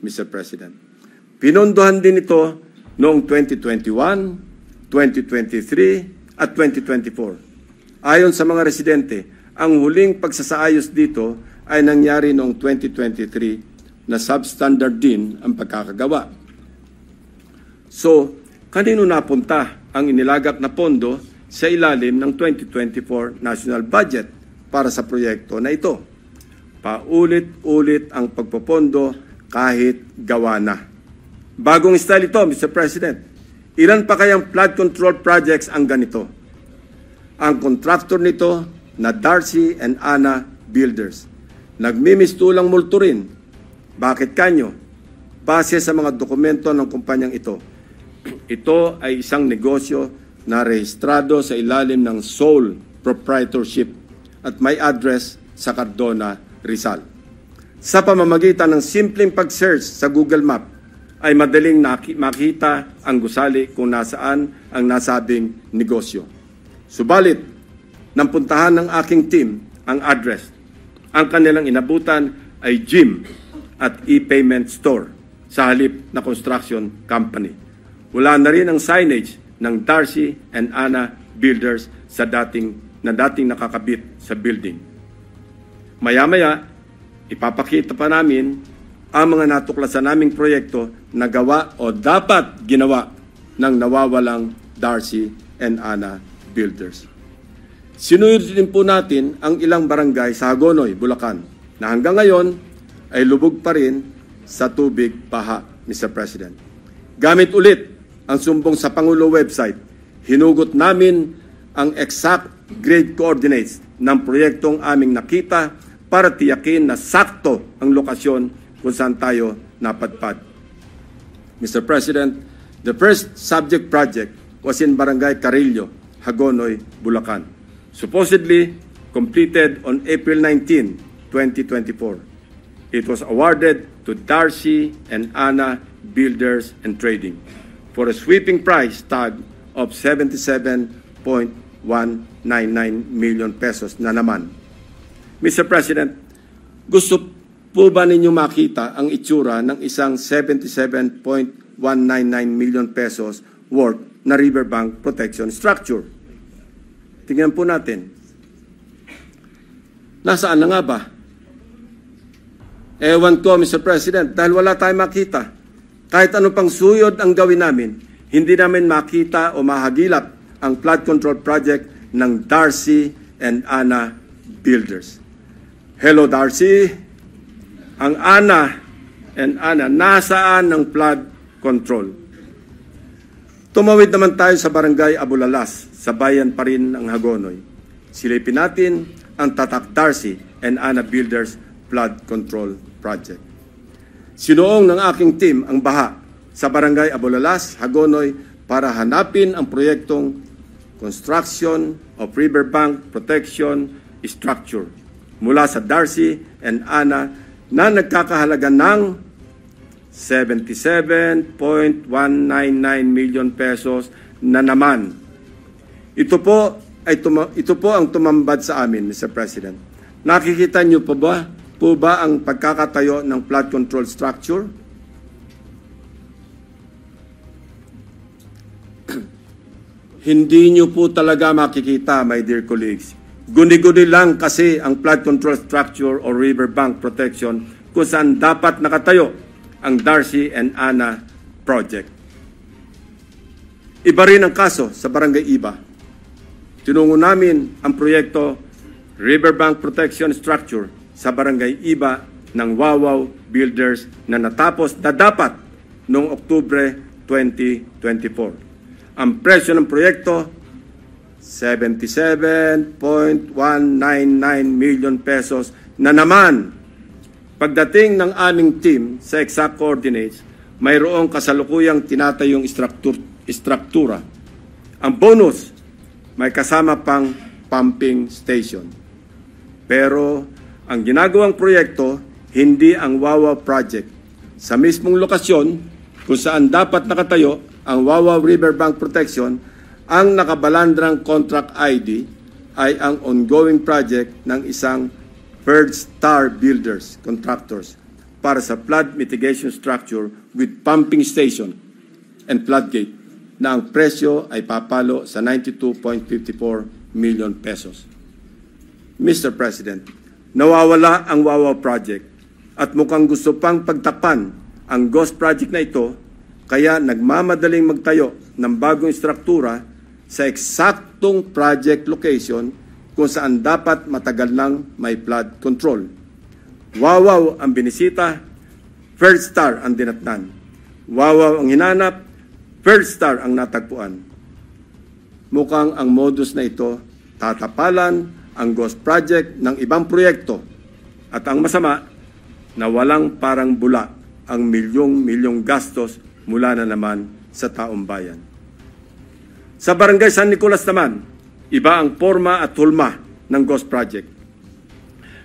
Mr. President. Pinondohan din ito noong 2021, 2023, at 2024. Ayon sa mga residente, ang huling pagsasaayos dito ay nangyari noong 2023 na substandard din ang pagkakagawa. So, kanino napunta ang inilagak na pondo sa ilalim ng 2024 National Budget para sa proyekto na ito? Paulit-ulit ang pagpopondo kahit gawa na. Bagong style ito, Mr. President. Ilan pa kayang flood control projects ang ganito? Ang contractor nito na Darcy and Ana Builders. Nagmimistulang multo rin. Bakit kanyo? Base sa mga dokumento ng kumpanyang ito. Ito ay isang negosyo na rehistrado sa ilalim ng sole proprietorship at may address sa Cardona, Rizal. Sa pamamagitan ng simpleng pag-search sa Google Map, ay madaling makita ang gusali kung nasaan ang nasabing negosyo. Subalit, nang puntahan ng aking team ang address, ang kanilang inabutan ay gym at e-payment store sa halip na construction company. Wala na rin ang signage ng Darcy and Ana Builders sa dating nakakabit sa building. Maya-maya, ipapakita pa namin ang mga natuklasan naming proyekto na gawa o dapat ginawa ng nawawalang Darcy and Ana Builders. Sinuyod din po natin ang ilang barangay sa Hagonoy, Bulacan, na hanggang ngayon ay lubog pa rin sa tubig baha, Mr. President. Gamit ulit ang sumbong sa Pangulo website, hinugot namin ang exact grade coordinates ng proyektong aming nakita para tiyakin na sakto ang lokasyon kung saan tayo napadpad. Mr. President, the first subject project was in Barangay Carillo, Hagonoy, Bulacan. Supposedly completed on April 19, 2024. It was awarded to Darcy and Ana Builders and Trading for a sweeping price tag of 77.199 million pesos na naman. Mr. President, gusto po ba ninyo makita ang itsura ng isang 77.199 million pesos worth na riverbank protection structure? Tingnan po natin. Nasaan na nga ba? Ewan ko, Mr. President, dahil wala tayong makita. Kahit ano pang suyod ang gawin namin, hindi namin makita o mahagilap ang flood control project ng Darcy and Ana Builders. Hello, Darcy. Ang Ana and Ana, nasaan ang flood control? Tumawid naman tayo sa Barangay Abulalas, sa bayan pa rin ng Hagonoy. Silipin natin ang Tatak Darcy and Ana Builders Flood Control Project. Sinuong ng aking team ang baha sa Barangay Abulalas, Hagonoy para hanapin ang proyektong Construction of Riverbank Protection Structure mula sa Darcy and Ana na nagkakahalaga ng 77.199 million pesos na naman. Ito po ang tumambad sa amin, Mr. President. Nakikita niyo po ba ang pagkakatayo ng flood control structure? Hindi niyo po talaga makikita, my dear colleagues. Guni-guni lang kasi ang flood control structure o riverbank protection kung saan dapat nakatayo ang Darcy and Ana project. Iba rin ang kaso sa Barangay Iba. Tinungo namin ang proyekto Riverbank Protection Structure sa Barangay Iba ng Wawaw Builders na natapos na dapat noong Oktubre 2024. Ang presyo ng proyekto 77.199 million pesos na naman. Pagdating ng aming team sa exact coordinates, mayroong kasalukuyang tinatayong istruktura. Ang bonus, may kasama pang pumping station. Pero ang ginagawang proyekto, hindi ang Wawa Project. Sa mismong lokasyon kung saan dapat nakatayo ang Wawa Riverbank Protection, ang nakabalandrang contract ID ay ang ongoing project ng isang Third Star Builders Contractors para sa flood mitigation structure with pumping station and floodgate na ang presyo ay papalo sa 92.54 million pesos. Mr. President, nawawala ang Wawa Project at mukhang gusto pang pagtakpan ang Ghost Project na ito, kaya nagmamadaling magtayo ng bagong struktura sa eksaktong project location kung saan dapat matagal lang may flood control. Wawaw ang binisita, First Star ang dinatnan. Wawaw ang hinanap, First Star ang natagpuan. Mukhang ang modus na ito tatapalan ang Ghost Project ng ibang proyekto at ang masama na walang parang bula ang milyong-milyong gastos mula na naman sa taong bayan. Sa Barangay San Nicolas naman, iba ang forma at hulma ng Ghost Project.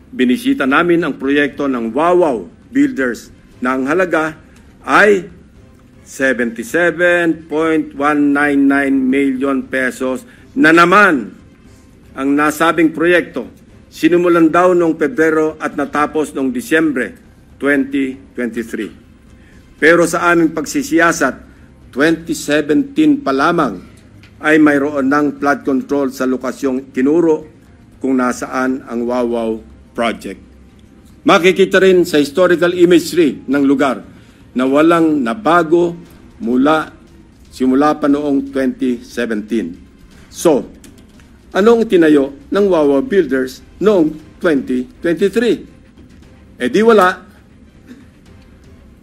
Binisita namin ang proyekto ng Wawaw Builders na ang halaga ay 77.199 million pesos na naman ang nasabing proyekto. Sinimulan daw noong Pebrero at natapos noong Disyembre 2023. Pero sa aming pagsisiyasat, 2017 pa lamang ay mayroon ng flood control sa lokasyong tinuro kung nasaan ang Wawaw Project. Makikita rin sa historical imagery ng lugar na walang nabago simula pa noong 2017. So, anong tinayo ng Wawaw Builders noong 2023? Eh di wala.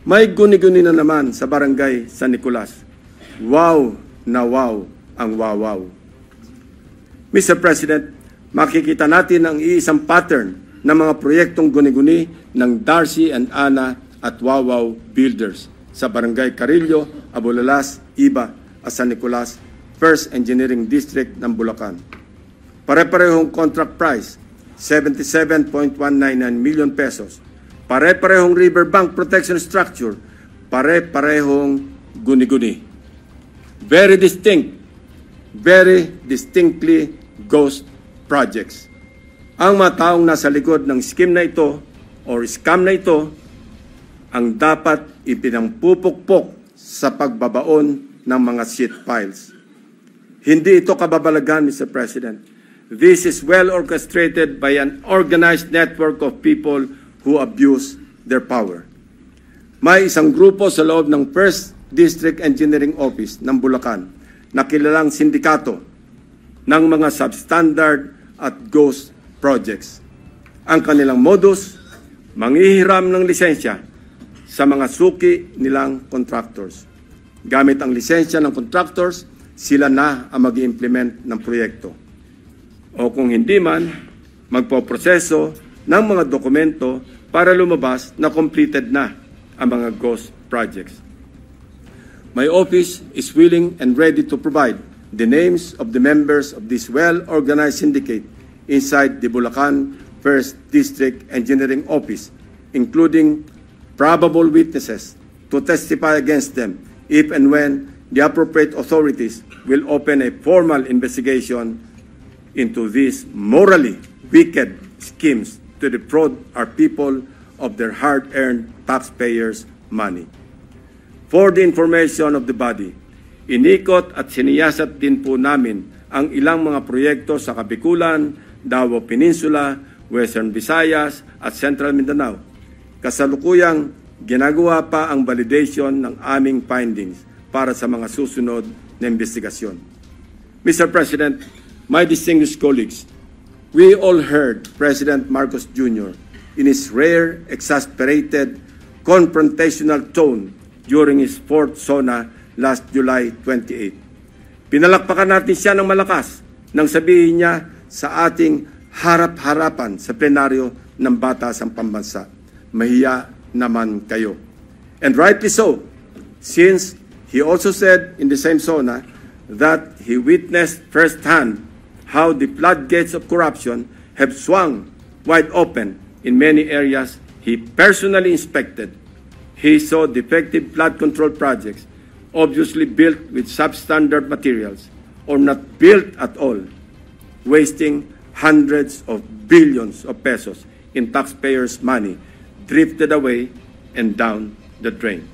May guni-guni na naman sa Barangay San Nicolas. Wow na wow ang Wawaw. Mr. President, makikita natin ang iisang pattern ng mga proyektong guni-guni ng Darcy and Ana at Wawaw Builders sa Barangay Carillo, Abulalas, Iba at San Nicolas, First Engineering District ng Bulacan. Pare-parehong contract price, 77.199 million pesos. Pare-parehong riverbank protection structure, pare-parehong guni-guni. Very distinctly ghost projects. Ang mga taong nasa likod ng scheme na ito or scam na ito ang dapat ipinampupukpok sa pagbabaon ng mga sheet piles. Hindi ito kababalagan, Mr. President. This is well orchestrated by an organized network of people who abuse their power. May isang grupo sa loob ng First District Engineering Office ng Bulacan na kilalang sindikato ng mga substandard at ghost projects. Ang kanilang modus, manghihiram ng lisensya sa mga suki nilang contractors. Gamit ang lisensya ng contractors, sila na ang mag-implement ng proyekto. O kung hindi man, magpoproseso ng mga dokumento para lumabas na completed na ang mga ghost projects. My office is willing and ready to provide the names of the members of this well-organized syndicate inside the Bulacan First District Engineering Office, including probable witnesses to testify against them if and when the appropriate authorities will open a formal investigation into these morally wicked schemes to defraud our people of their hard-earned taxpayers' money. For the information of the body, inikot at siniyasat din po namin ang ilang mga proyekto sa Kabikulan, Davao Peninsula, Western Visayas at Central Mindanao. Kasalukuyang ginagawa pa ang validation ng aming findings para sa mga susunod na investigasyon. Mr. President, my distinguished colleagues, we all heard President Marcos Jr. in his rare, exasperated, confrontational tone during his fourth SONA last July 28. Pinalakpakan natin siya ng malakas nang sabihin niya sa ating harap-harapan sa plenaryo ng Batasang Pambansa, mahiya naman kayo. And rightly so, since he also said in the same SONA that he witnessed firsthand how the floodgates of corruption have swung wide open in many areas he personally inspected. He saw defective flood control projects obviously built with substandard materials or not built at all, wasting hundreds of billions of pesos in taxpayers' money drifted away and down the drain.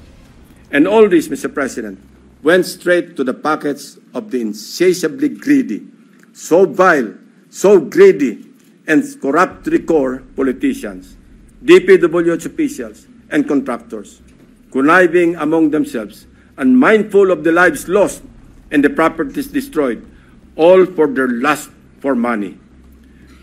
And all this, Mr. President, went straight to the pockets of the insatiably greedy, so vile, so greedy, and corruptly core politicians, DPWH officials, and contractors, conniving among themselves, unmindful of the lives lost and the properties destroyed, all for their lust for money.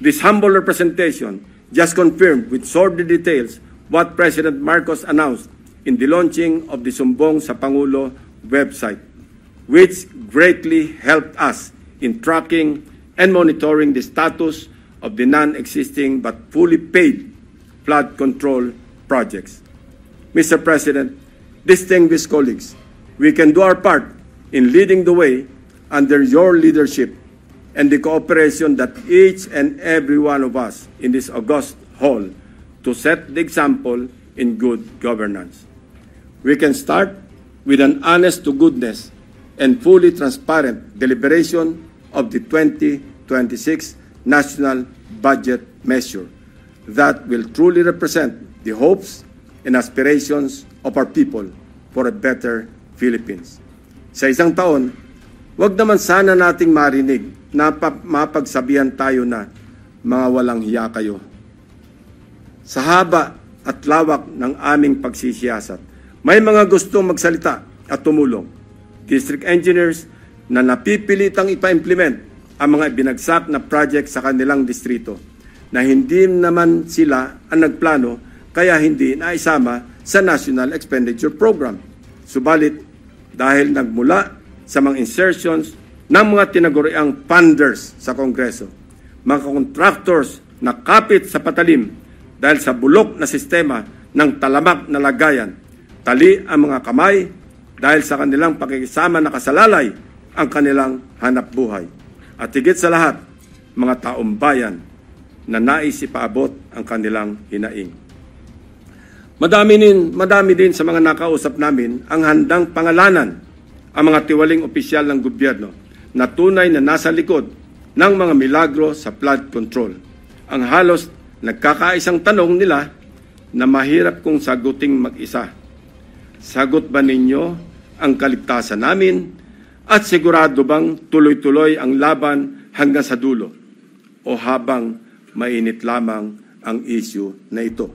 This humble representation just confirmed with sordid details what President Marcos announced in the launching of the Sumbong sa Pangulo website, which greatly helped us in tracking and monitoring the status of the non-existing but fully paid flood control projects. Mr. President, distinguished colleagues, we can do our part in leading the way under your leadership and the cooperation that each and every one of us in this august hall to set the example in good governance. We can start with an honest-to-goodness and fully transparent deliberation of the 2026 National Budget Measure that will truly represent the hopes and aspirations of our people for a better Philippines. Sa isang taon, wag naman sana nating marinig na mapagsabihan tayo na mga walang hiya kayo. Sa haba at lawak ng aming pagsisiyasat, may mga gustong magsalita at tumulong. District engineers na napipilitang ipa-implement ang mga binagsak na project sa kanilang distrito na hindi naman sila ang nagplano kaya hindi naisama sa National Expenditure Program. Subalit, dahil nagmula sa mga insertions ng mga tinaguriang funders sa Kongreso, mga contractors na kapit sa patalim dahil sa bulok na sistema ng talamak na lagayan, tali ang mga kamay dahil sa kanilang pakikisama na kasalalay ang kanilang hanap buhay. At higit sa lahat, mga taong bayan na nais ipaabot ang kanilang hinaing. Madami din sa mga nakausap namin ang handang pangalanan ang mga tiwaling opisyal ng gobyerno na tunay na nasa likod ng mga milagro sa flood control. Ang halos nagkakaisang tanong nila na mahirap kong saguting mag-isa. Sagot ba ninyo ang kaligtasan namin at sigurado bang tuloy-tuloy ang laban hanggang sa dulo o habang mainit lamang ang issue na ito?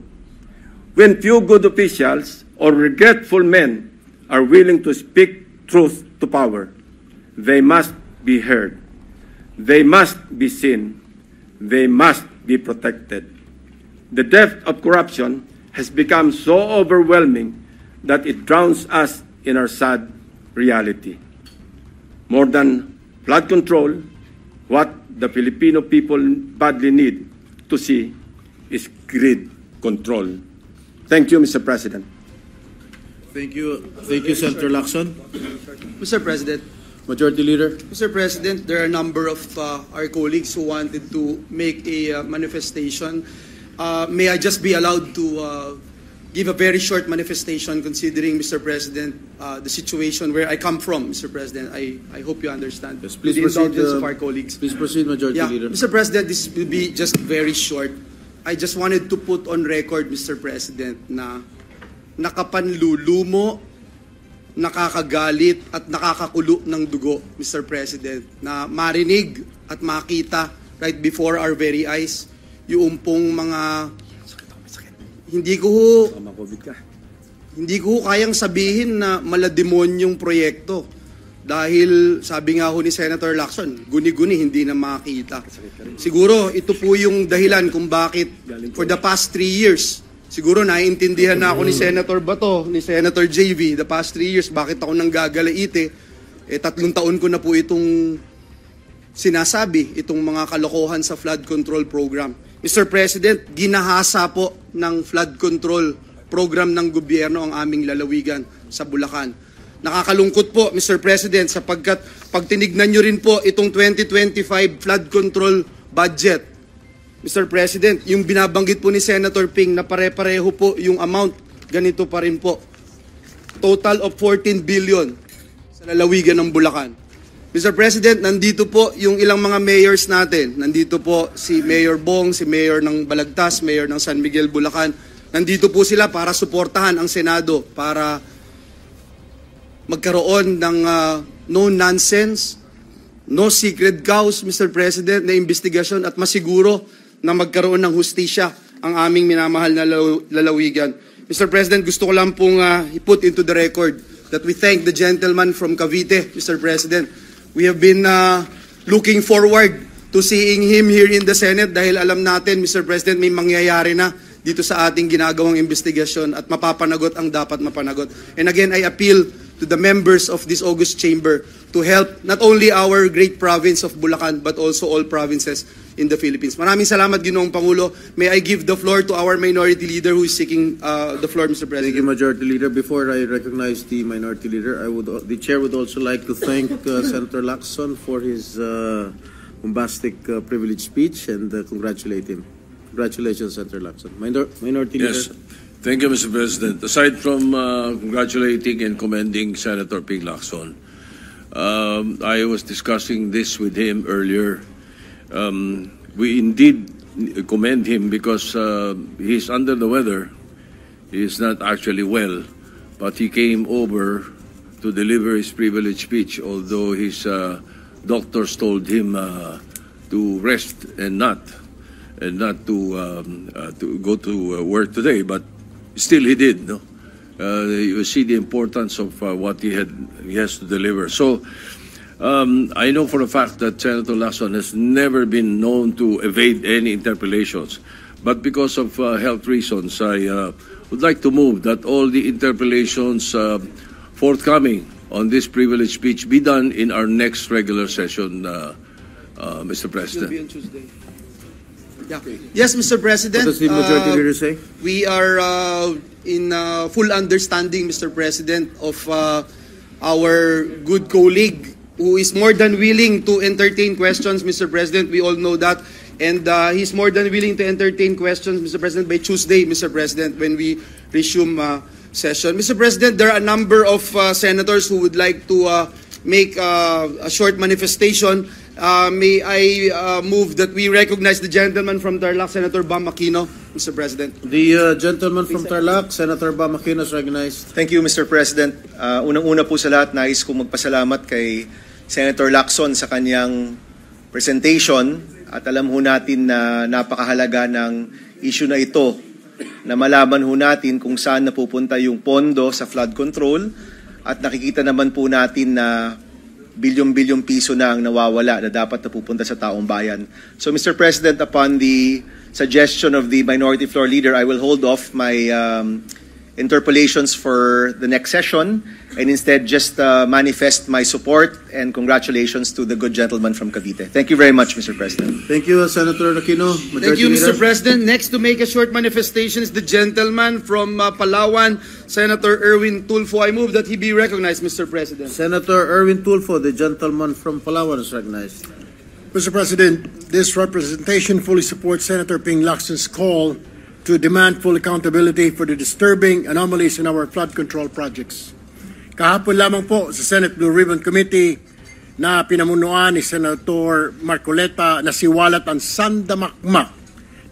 When few good officials or regretful men are willing to speak truth to power, they must be heard. They must be seen. They must be protected. The depth of corruption has become so overwhelming that it drowns us in our sad reality. More than flood control, what the Filipino people badly need to see is grid control. Thank you, Mr. President. Thank you, Senator Lacson. Mr. President, Majority Leader. Mr. President, there are a number of our colleagues who wanted to make a manifestation. May I just be allowed to give a very short manifestation considering, Mr. President, the situation where I come from, Mr. President. I hope you understand. Yes, please the proceed, indulgence of our colleagues. Please proceed, Majority Leader. Mr. President, this will be just very short. I just wanted to put on record, Mr. President, na nakapanlulumo, nakakagalit at nakakakulo ng dugo, Mr. President, na marinig at makita right before our very eyes yung pong mga hindi ko kayang sabihin na malademonyong proyekto dahil sabi nga ho ni Senator Lacson, guni-guni hindi na makita. Siguro ito po yung dahilan kung bakit for the past 3 years, siguro naiintindihan na ako ni Senator Bato, ni Senator JV, the past 3 years, bakit ako nanggagalaite. 3 taon ko na po itong sinasabi, itong mga kalokohan sa flood control program. Mr. President, ginahasa po ng flood control program ng gobyerno ang aming lalawigan sa Bulacan. Nakakalungkot po, Mr. President, sapagkat pag tinignan nyo rin po itong 2025 flood control budget, Mr. President, yung binabanggit po ni Senator Ping na pare-pareho po yung amount, ganito pa rin po. Total of 14 billion. sa lalawigan ng Bulacan. Mr. President, nandito po yung ilang mga mayors natin. Nandito po si Mayor Bong, si Mayor ng Balagtas, Mayor ng San Miguel, Bulacan. Nandito po sila para suportahan ang Senado, para magkaroon ng no nonsense, no secret cows, Mr. President, na investigasyon at masiguro na magkaroon ng hustisya ang aming minamahal na lalawigan. Mr. President, gusto ko lang pong i-put into the record that we thank the gentleman from Cavite, Mr. President. We have been looking forward to seeing him here in the Senate dahil alam natin, Mr. President, may mangyayari na dito sa ating ginagawang investigasyon at mapapanagot ang dapat mapanagot. And again, I appeal to the members of this August Chamber to help not only our great province of Bulacan but also all provinces in the Philippines. Maraming salamat, Ginoong Pangulo. May I give the floor to our Minority Leader who is seeking the floor, Mr. President. Thank you, Majority Leader. Before I recognize the Minority Leader, the Chair would also like to thank Senator Lacson for his bombastic privilege speech and congratulate him. Congratulations, Senator Lacson. Minority Yes. Leader. Thank you, Mr. President. Aside from congratulating and commending Senator Ping Lacson, I was discussing this with him earlier. We indeed commend him because he's under the weather. He's not actually well, but he came over to deliver his privilege speech, although his doctors told him to rest and not to go to work today. But still, he did. No, you see the importance of what he has to deliver. So. I know for a fact that Senator Lacson has never been known to evade any interpellations. But because of health reasons, I would like to move that all the interpellations forthcoming on this privilege speech be done in our next regular session, Mr. President. Will be on Tuesday. Yeah. Yes, Mr. President. What does the Majority Leader say? We are in full understanding, Mr. President, of our good colleague who is more than willing to entertain questions, Mr. President. We all know that. And he's more than willing to entertain questions, Mr. President, by Tuesday, Mr. President, when we resume session. Mr. President, there are a number of senators who would like to make a short manifestation. May I move that we recognize the gentleman from Tarlac, Senator Bam Aquino, Mr. President. The gentleman from Tarlac, Senator Bam Aquino, is recognized. Thank you, Mr. President. Unang-una po sa lahat, nais kong magpasalamat kay Senator Lacson sa kanyang presentation at alam ho natin na napakahalaga ng issue na ito na malaman ho natin kung saan napupunta yung pondo sa flood control at nakikita naman po natin na bilyong-bilyong piso na ang nawawala na dapat napupunta sa taong bayan. So Mr. President, upon the suggestion of the Minority Floor Leader, I will hold off my interpellations for the next session and instead just manifest my support and congratulations to the good gentleman from Cavite. Thank you very much, Mr. President. Thank you, Senator Aquino. Thank you, Leader. Mr. President. Next to make a short manifestation is the gentleman from Palawan, Senator Erwin Tulfo. I move that he be recognized, Mr. President. Senator Erwin Tulfo, the gentleman from Palawan, is recognized. Mr. President, this representation fully supports Senator Ping Lacson's call to demand full accountability for the disturbing anomalies in our flood control projects. Kahapon lamang po sa Senate Blue Ribbon Committee na pinamunuan ni Senator Marcoleta na siwalat ang sandamakmak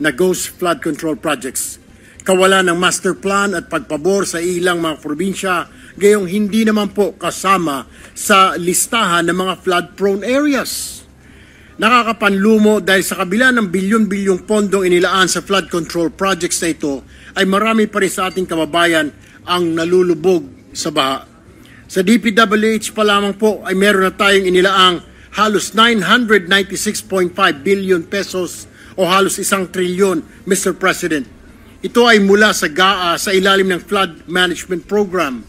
na ghost flood control projects. Kawalan ng master plan at pagpabor sa ilang mga probinsya, gayong hindi naman po kasama sa listahan ng mga flood-prone areas. Nakakapanlumo dahil sa kabila ng bilyon-bilyong pondong inilaan sa flood control projects na ito, ay marami pa rin sa ating kababayan ang nalulubog sa baha. Sa DPWH pa lamang po ay meron na tayong inilaang halos 996.5 billion pesos o halos 1 trilyon, Mr. President. Ito ay mula sa GAA sa ilalim ng Flood Management Program.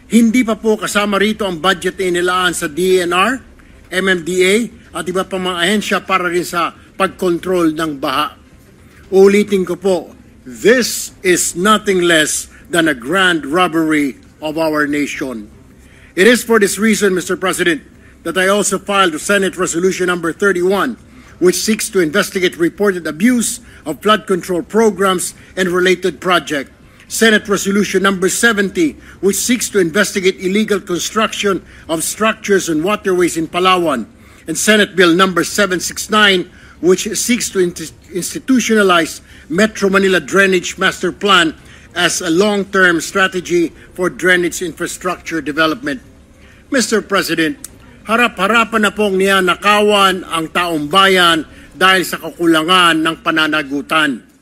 Hindi pa po kasama rito ang budget na inilaan sa DNR, MMDA, at iba pang mga ahensya para rin sa pagkontrol ng baha. Ulitin ko po, this is nothing less than a grand robbery of our nation. It is for this reason, Mr. President, that I also filed Senate Resolution number 31, which seeks to investigate reported abuse of flood control programs and related projects. Senate Resolution number 70, which seeks to investigate illegal construction of structures and waterways in Palawan, and Senate Bill number 769, which seeks to institutionalize Metro Manila Drainage Master Plan as a long-term strategy for drainage infrastructure development. Mr. President, harap-harapan na pong niyanakawan ang taong bayan dahil sa kakulangan ng pananagutan.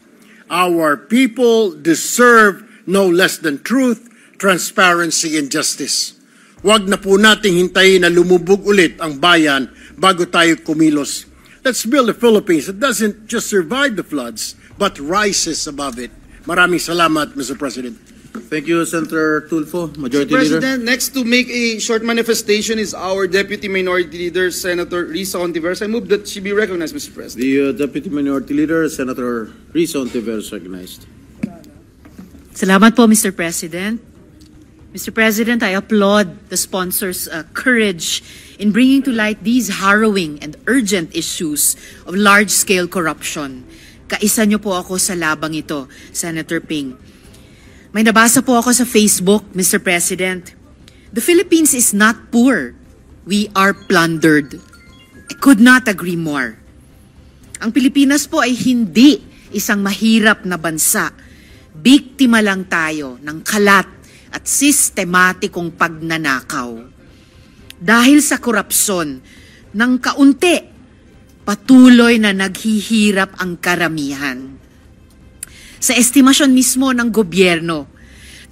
Our people deserve no less than truth, transparency, and justice. Huwag na po nating hintayin na lumubog ulit ang bayan bago tayo kumilos. Let's build a Philippines that doesn't just survive the floods, but rises above it. Maraming salamat, Mr. President. Thank you, Senator Tulfo, Majority Leader. President, next to make a short manifestation is our Deputy Minority Leader, Senator Risa Hontiveros. I move that she be recognized, Mr. President. The Deputy Minority Leader, Senator Risa Hontiveros, recognized. Salamat po, Mr. President. Mr. President, I applaud the sponsors' courage in bringing to light these harrowing and urgent issues of large-scale corruption. Kaisa niyo po ako sa labang ito, Senator Ping. May nabasa po ako sa Facebook, Mr. President. The Philippines is not poor. We are plundered. I could not agree more. Ang Pilipinas po ay hindi isang mahirap na bansa. Biktima lang tayo ng kalat at sistematikong pagnanakaw. Dahil sa korupsyon, ng kaunti, patuloy na naghihirap ang karamihan. Sa estimasyon mismo ng gobyerno,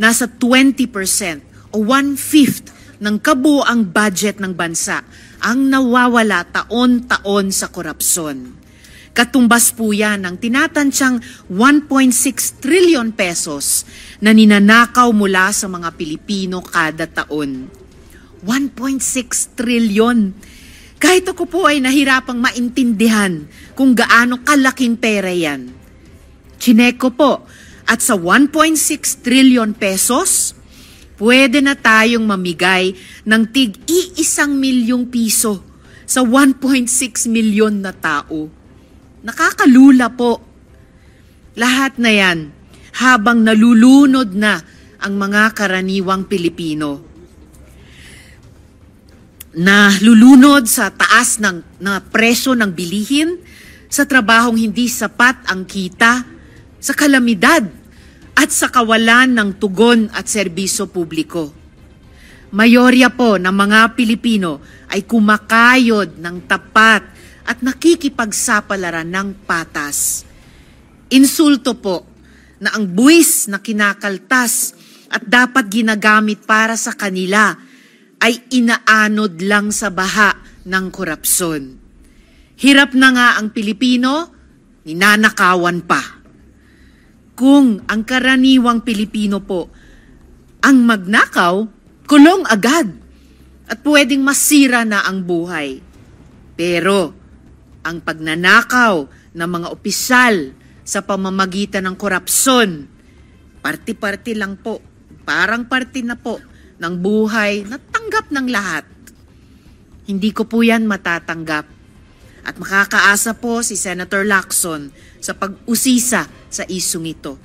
nasa 20% o 1/5 ng kabuoang budget ng bansa ang nawawala taon-taon sa korupsyon. Katumbas po yan ng tinatansyang 1.6 trillion pesos na ninanakaw mula sa mga Pilipino kada taon. 1.6 trillion. Kahit ako po ay nahirapang maintindihan kung gaano kalaking pera yan. Chineko po, at sa 1.6 trillion pesos, pwede na tayong mamigay ng tig-1 milyong piso sa 1.6 milyon na tao. Nakakalula po. Lahat na yan habang nalulunod na ang mga karaniwang Pilipino. Nalulunod sa taas ng presyo ng bilihin, sa trabahong hindi sapat ang kita, sa kalamidad at sa kawalan ng tugon at serbisyo publiko. Mayorya po ng mga Pilipino ay kumakayod ng tapat at nakikipagsapalaran ng patas. Insulto po na ang buwis na kinakaltas at dapat ginagamit para sa kanila ay inaanod lang sa baha ng korupsyon. Hirap na nga ang Pilipino, ninanakawan pa. Kung ang karaniwang Pilipino po ang magnakaw, kulong agad at pwedeng masira na ang buhay. Pero ang pagnanakaw ng mga opisyal sa pamamagitan ng korupsyon, parti-parti lang po, parang parti na po ng buhay na tanggap ng lahat. Hindi ko po yan matatanggap. At makakaasa po si Senator Lacson sa pag-usisa sa isyung ito.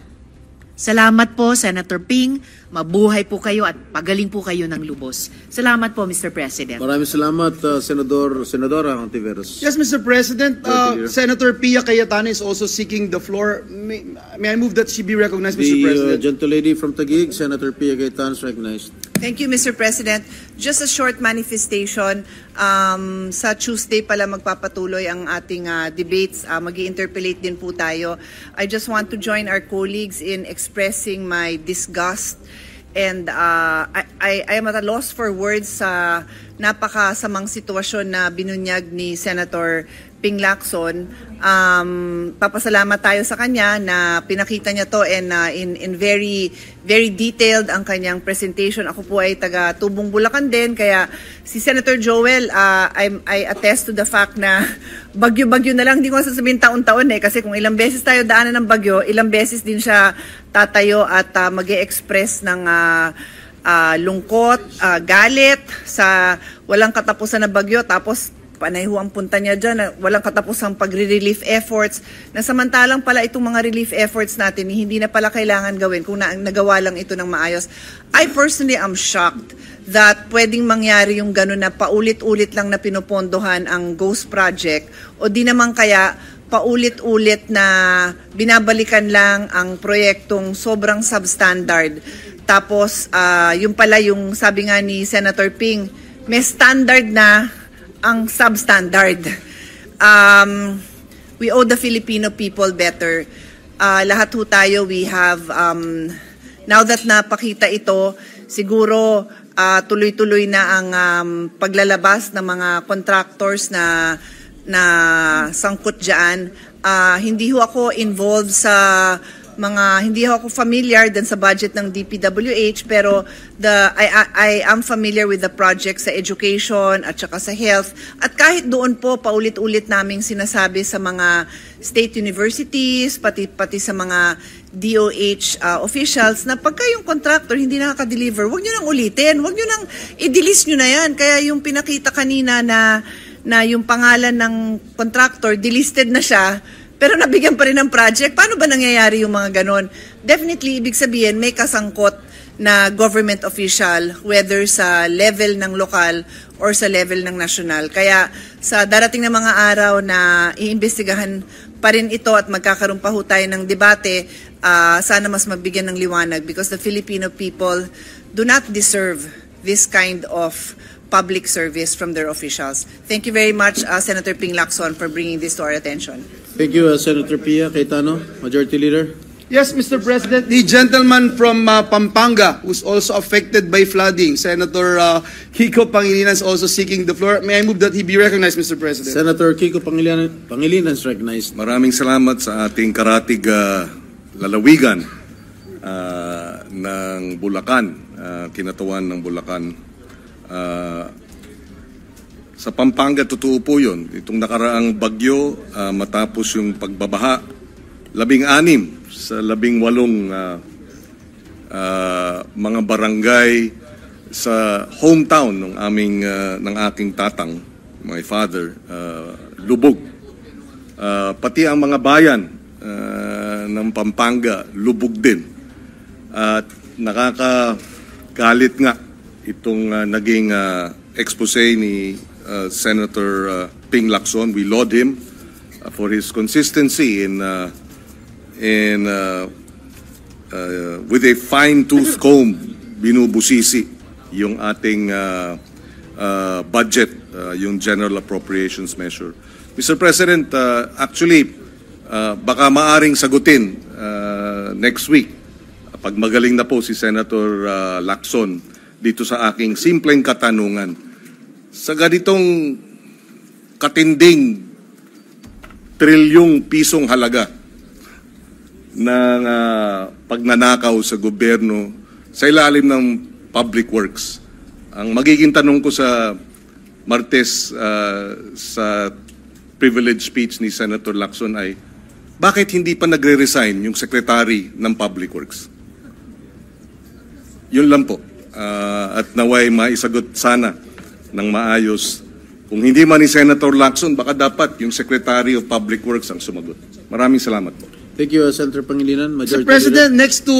Salamat po, Senator Ping. Mabuhay po kayo at pagaling po kayo ng lubos. Salamat po, Mr. President. Maraming salamat, Senadora Hontiveros. Yes, Mr. President. Senator Pia Cayetano is also seeking the floor. May I move that she be recognized, Mr. President? The gentlelady from Taguig, Senator Pia Cayetano, is recognized. Thank you, Mr. President. Just a short manifestation. Sa Tuesday pala magpapatuloy ang ating debates. Mag-i-interpellate din po tayo. I just want to join our colleagues in expressing my disgust and I am at a loss for words sa napakasamang sitwasyon na binunyag ni Senator Ping Lacson. Papasalamat tayo sa kanya na pinakita niya to and in very detailed ang kanyang presentation. Ako po ay taga Tubong Bulacan din, kaya si Senator Joel, I attest to the fact na bagyo-bagyo na lang, hindi ko sasabihin taon-taon kasi kung ilang beses tayo daanan ng bagyo, ilang beses din siya tatayo at mag-e-express ng lungkot, galit sa walang katapusan na bagyo, tapos panay ho ang punta niya dyan, walang katapusang pagre-relief efforts, na samantalang pala itong mga relief efforts natin, hindi na pala kailangan gawin kung nagawa lang ito ng maayos. I personally am shocked that pwedeng mangyari yung gano'n na paulit-ulit lang na pinupondohan ang Ghost Project, o di naman kaya paulit-ulit na binabalikan lang ang proyektong sobrang substandard. Tapos, yung pala yung sabi nga ni Senator Ping, may standard na ang substandard. We owe the Filipino people better. Lahat ho tayo, we have, now that napakita ito, siguro tuloy-tuloy na ang paglalabas ng mga contractors na sangkot dyan. Hindi ho ako involved sa hindi ako familiar din sa budget ng DPWH, pero I am familiar with the projects sa education at saka sa health. At kahit doon po, paulit-ulit naming sinasabi sa mga state universities, pati sa mga DOH officials, na pagka yung contractor hindi nakaka-deliver, huwag nyo nang ulitin, huwag nyo nang i-delist nyo na yan. Kaya yung pinakita kanina na yung pangalan ng contractor, delisted na siya, pero nabigyan pa rin ng project. Paano ba nangyayari yung mga ganon? Definitely, ibig sabihin, may kasangkot na government official, whether sa level ng lokal or sa level ng national. Kaya sa darating na mga araw na iimbestigahan pa rin ito at magkakaroon pa ho tayo ng debate, sana mas mabigyan ng liwanag, because the Filipino people do not deserve this kind of public service from their officials. Thank you very much, Senator Ping Lacson, for bringing this to our attention. Thank you, Senator Pia. Cayetano, Majority Leader. Yes, Mr. President, the gentleman from Pampanga who's also affected by flooding, Senator Kiko Pangilinan, is also seeking the floor. May I move that he be recognized, Mr. President? Senator Kiko Pangilinan is recognized. Maraming salamat sa ating karatig lalawigan ng Bulacan, kinatawan ng Bulacan. Sa Pampanga, totoo po yun. Itong nakaraang bagyo, matapos yung pagbabaha, 16 sa 18 mga barangay sa hometown ng aking tatang, my father, lubog. Pati ang mga bayan ng Pampanga, lubog din. At nakakagalit nga itong naging expose ni Senator Ping Lacson. We laud him for his consistency in with a fine-tooth comb binubusisi yung ating budget, yung General Appropriations Measure. Mr. President, actually, baka maaring sagutin next week, pag magaling na po si Senator Lacson dito sa aking simpleng katanungan. Sa ganitong katinding trilyong pisong halaga ng pagnanakaw sa gobyerno sa ilalim ng public works, ang magiging tanong ko sa Martes sa privilege speech ni Senator Lacson ay, bakit hindi pa nagre-resign yung Secretary ng Public Works? Yun lang po. At naway maisagot sana ng maayos. Kung hindi man ni Senator Lacson, baka dapat yung Secretary of Public Works ang sumagot. Maraming salamat po. Thank you, Senator Pangilinan. Mr. President, next to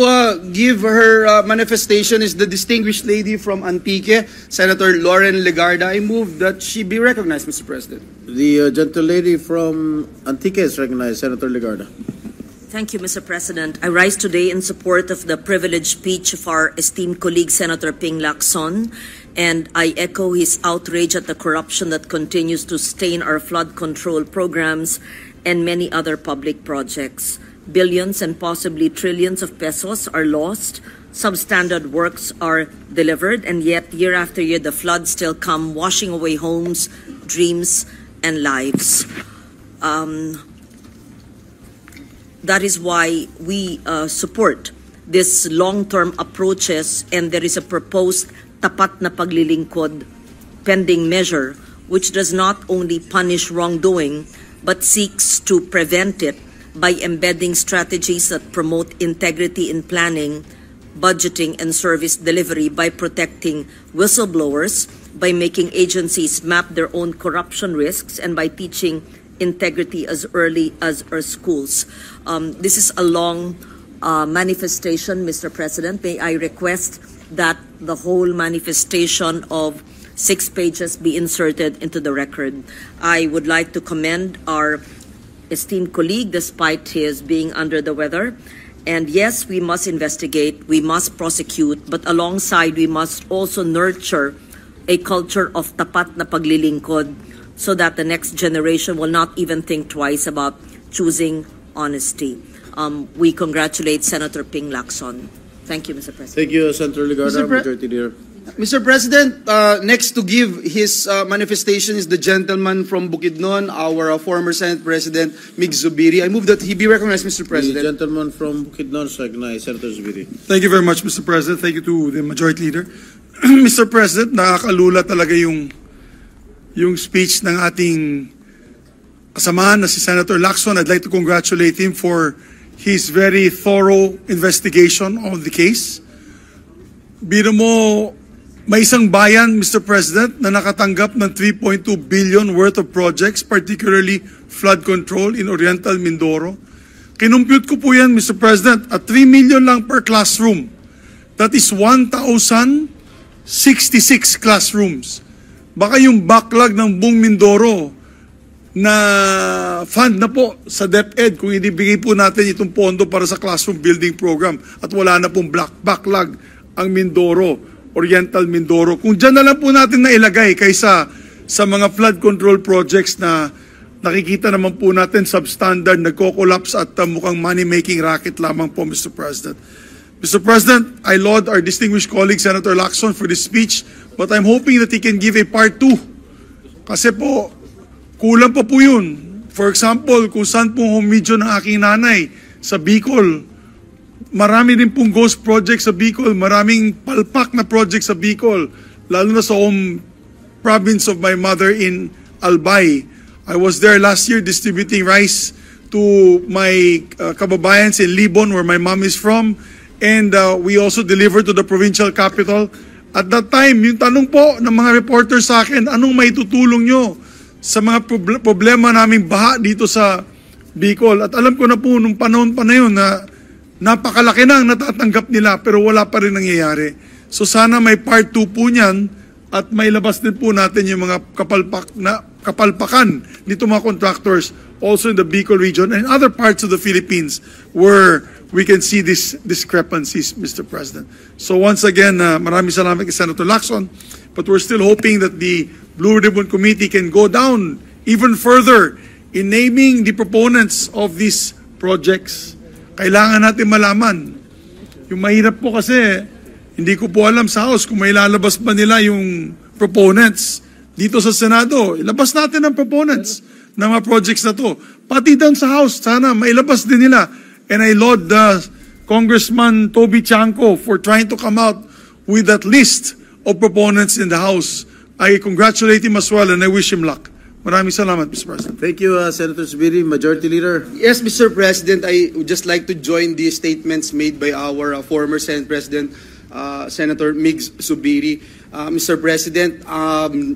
give her manifestation is the distinguished lady from Antique, Senator Lauren Legarda. I move that she be recognized, Mr. President. The gentle lady from Antique is recognized, Senator Legarda. Thank you, Mr. President. I rise today in support of the privileged speech of our esteemed colleague, Senator Ping Lacson, and I echo his outrage at the corruption that continues to stain our flood control programs and many other public projects. Billions and possibly trillions of pesos are lost, substandard works are delivered, and yet year after year the floods still come washing away homes, dreams, and lives. That is why we support this long-term approaches, and there is a proposed tapat na paglilingkod pending measure which does not only punish wrongdoing but seeks to prevent it by embedding strategies that promote integrity in planning, budgeting, and service delivery by protecting whistleblowers by making agencies map their own corruption risks and by teaching integrity as early as our schools. This is a long manifestation, Mr. President. May I request that the whole manifestation of 6 pages be inserted into the record. I would like to commend our esteemed colleague despite his being under the weather. And yes, we must investigate, we must prosecute, but alongside we must also nurture a culture of tapat na paglilingkod so that the next generation will not even think twice about choosing honesty. We congratulate Senator Ping Lacson. Thank you, Mr. President. Thank you, Senator Legarda, Majority Leader. Mr. President, next to give his manifestation is the gentleman from Bukidnon, our former Senate President, Mig Zubiri. I move that he be recognized, Mr. President. The gentleman from Bukidnon, recognize Senator Zubiri. Thank you very much, Mr. President. Thank you to the Majority Leader. Mr. President, nakakalula talaga yung speech ng ating kasamahan na si Senator Lacson. I'd like to congratulate him for his very thorough investigation of the case. Biro mo, may isang bayan, Mr. President, na nakatanggap ng 3.2 billion worth of projects, particularly flood control in Oriental Mindoro. Kinumpute ko po yan, Mr. President, at 3 million lang per classroom. That is 1,066 classrooms. Baka yung backlog ng buong Mindoro na fund na po sa DepEd kung inibigay po natin itong pondo para sa classroom building program at wala na pong backlog ang Mindoro, Oriental Mindoro. Kung dyan na lang po natin nailagay kaysa sa mga flood control projects na nakikita naman po natin substandard, nagko-collapse at mukhang money-making racket lamang po, Mr. President. Mr. President, I laud our distinguished colleague, Senator Lacson, for this speech, but I'm hoping that he can give a part 2. Kasi po, kulang pa po yun. For example, kung saan pong home video ng aking nanay sa Bicol, marami din pong ghost project sa Bicol, maraming palpak na project sa Bicol, lalo na sa home province of my mother in Albay. I was there last year distributing rice to my kababayans in Libon, where my mom is from, and we also delivered to the provincial capital. At that time, yung tanong po ng mga reporters sa akin, anong maitutulong nyo sa mga problema naming baha dito sa Bicol? At alam ko na po nung panahon pa na yun na napakalaki na ang natatanggap nila pero wala pa rin nangyayari. So sana may part 2 po niyan at may labas din po natin yung mga kapalpakan nito mga contractors also in the Bicol region and other parts of the Philippines where we can see these discrepancies, Mr. President. So once again, maraming salamat kay Senator Lacson, but we're still hoping that the Blue Ribbon Committee can go down even further in naming the proponents of these projects. Kailangan natin malaman. Yung mahirap po kasi, hindi ko po alam sa House kung may lalabas ba nila yung proponents. Dito sa Senado, ilabas natin ang proponents ng mga projects na to. Pati doon sa House, sana mailabas din nila. And I laud Congressman Toby Chanco for trying to come out with that list of proponents in the House. I congratulate him as well and I wish him luck. Maraming salamat, Mr. President. Thank you, Senator Zubiri. Majority Leader. Yes, Mr. President, I would just like to join the statements made by our former Senate President, Senator Mig Zubiri. Mr. President,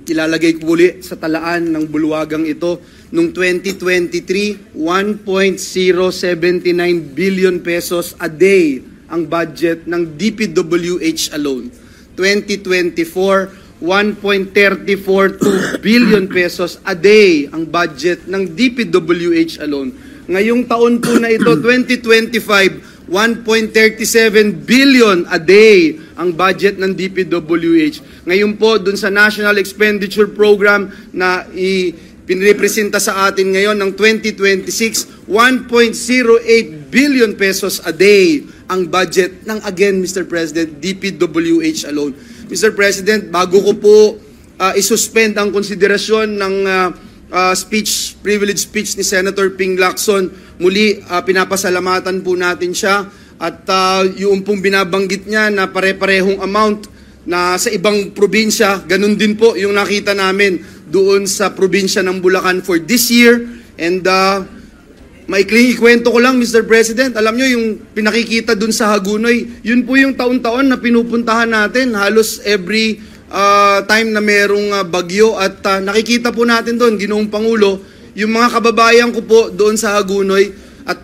ilalagay ko uli sa talaan ng bulwagang ito. Noong 2023, 1.079 billion pesos a day ang budget ng DPWH alone. 2024, 1.342 billion pesos a day ang budget ng DPWH alone. Ngayong taon po na ito, 2025, 1.37 billion a day ang budget ng DPWH. Ngayon po, dun sa National Expenditure Program na pinrepresenta sa atin ngayon ng 2026, 1.08 billion pesos a day ang budget ng, again, Mr. President, DPWH alone. Mr. President, bago ko po isuspend ang konsiderasyon ng privilege speech ni Senator Ping Lacson, muli pinapasalamatan po natin siya at yung pong binabanggit niya na pare-parehong amount na sa ibang probinsya, ganun din po yung nakita namin doon sa probinsya ng Bulacan for this year. And maikling ikwento ko lang, Mr. President, alam nyo yung pinakikita doon sa Hagunoy, yun po yung taon-taon na pinupuntahan natin halos every time na merong bagyo at nakikita po natin doon, Ginoong Pangulo, yung mga kababayan ko po doon sa Hagunoy at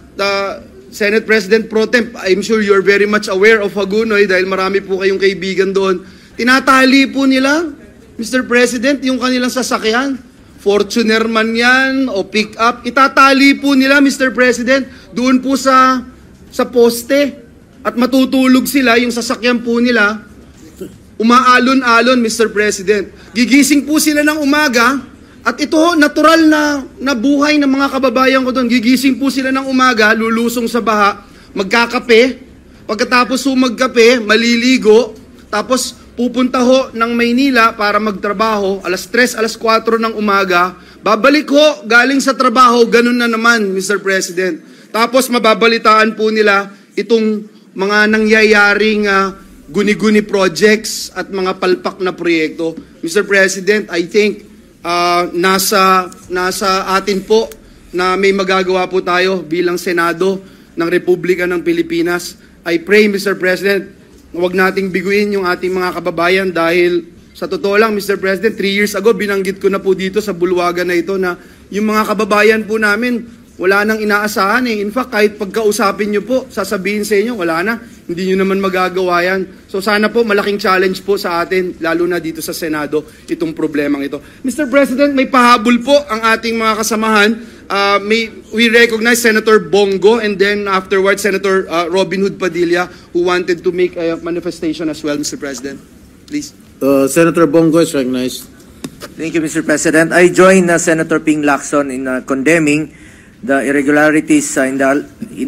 Senate President Pro Temp, I'm sure you're very much aware of Hagunoy dahil marami po kayong kaibigan doon. Tinatali po nila, Mr. President, yung kanilang sasakyan. Fortuner man yan o pick-up, itatali po nila, Mr. President, doon po sa poste. At matutulog sila, yung sasakyan po nila, umaalon-alon, Mr. President. Gigising po sila ng umaga, at ito, natural na buhay ng mga kababayan ko doon. Gigising po sila ng umaga, lulusong sa baha, magkakape, pagkatapos magkape, maliligo, tapos pupunta ho ng Maynila para magtrabaho, alas 3, alas 4 ng umaga, babalik ho, galing sa trabaho, ganun na naman, Mr. President. Tapos mababalitaan po nila itong mga nangyayaring guni-guni projects at mga palpak na proyekto. Mr. President, I think nasa atin po na may magagawa po tayo bilang Senado ng Republika ng Pilipinas. I pray, Mr. President, huwag nating biguin yung ating mga kababayan dahil sa totoo lang, Mr. President, 3 years ago, binanggit ko na po dito sa bulwagan na ito na yung mga kababayan po namin, wala nang inaasahan eh. In fact, kahit pagkausapin nyo po, sasabihin sa inyo, wala na. Hindi nyo naman magagawa yan. So sana po, malaking challenge po sa atin, lalo na dito sa Senado, itong problemang ito. Mr. President, may pahabol po ang ating mga kasamahan. We recognize Senator Bongo and then afterwards, Senator Robin Hood Padilla, who wanted to make a manifestation as well, Mr. President. Please. Senator Bongo is recognized. Thank you, Mr. President. I join Senator Ping Lacson in condemning the irregularities in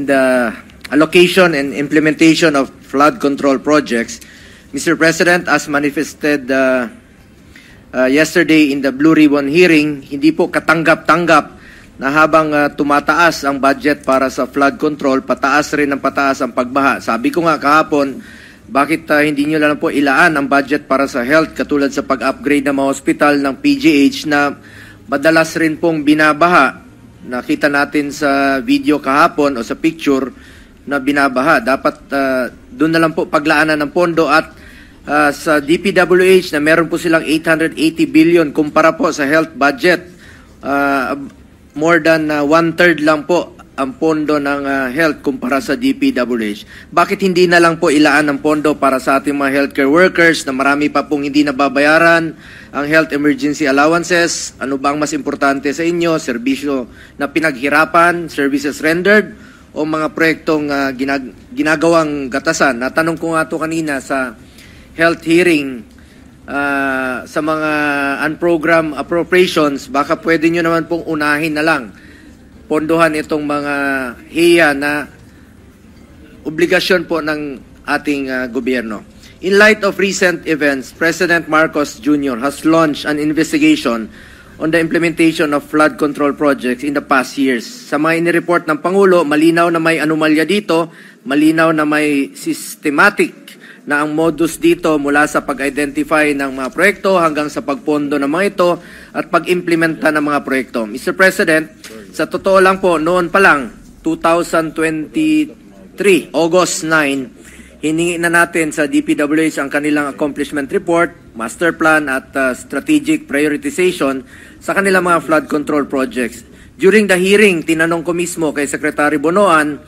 the allocation and implementation of flood control projects. Mr. President, as manifested yesterday in the Blue Ribbon hearing, hindi po katanggap-tanggap na habang tumataas ang budget para sa flood control, pataas rin ang pataas ang pagbaha. Sabi ko nga kahapon, bakit hindi nyo lang po ilaan ang budget para sa health katulad sa pag-upgrade ng mga hospital ng PGH na madalas rin pong binabaha. Nakita natin sa video kahapon o sa picture na binabaha. Dapat doon na lang po paglaanan ng pondo at sa DPWH na meron po silang 880 billion kumpara po sa health budget. More than 1/3 lang po ang pondo ng health kumpara sa DPWH. Bakit hindi na lang po ilaan ng pondo para sa ating mga healthcare workers na marami pa pong hindi nababayaran ang health emergency allowances? Ano ba ang mas importante sa inyo? Serbisyo na pinaghirapan, services rendered, o mga proyektong ginagawang gatasan? Natanong ko nga ito kanina sa health hearing sa mga unprogrammed appropriations, baka pwede nyo naman pong unahin na lang pondohan itong mga HEA na obligasyon po ng ating gobyerno. In light of recent events, President Marcos Jr. has launched an investigation on the implementation of flood control projects in the past years. Sa mga inireport ng Pangulo, malinaw na may anomalya dito, malinaw na may systematic na ang modus dito mula sa pag-identify ng mga proyekto hanggang sa pagpondo ng mga ito at pag-implementa ng mga proyekto. Mr. President, sa totoo lang po, noon pa lang, 2023, August 9, hiningi na natin sa DPWH ang kanilang accomplishment report, master plan at strategic prioritization sa kanilang mga flood control projects. During the hearing, tinanong ko mismo kay Secretary Bonoan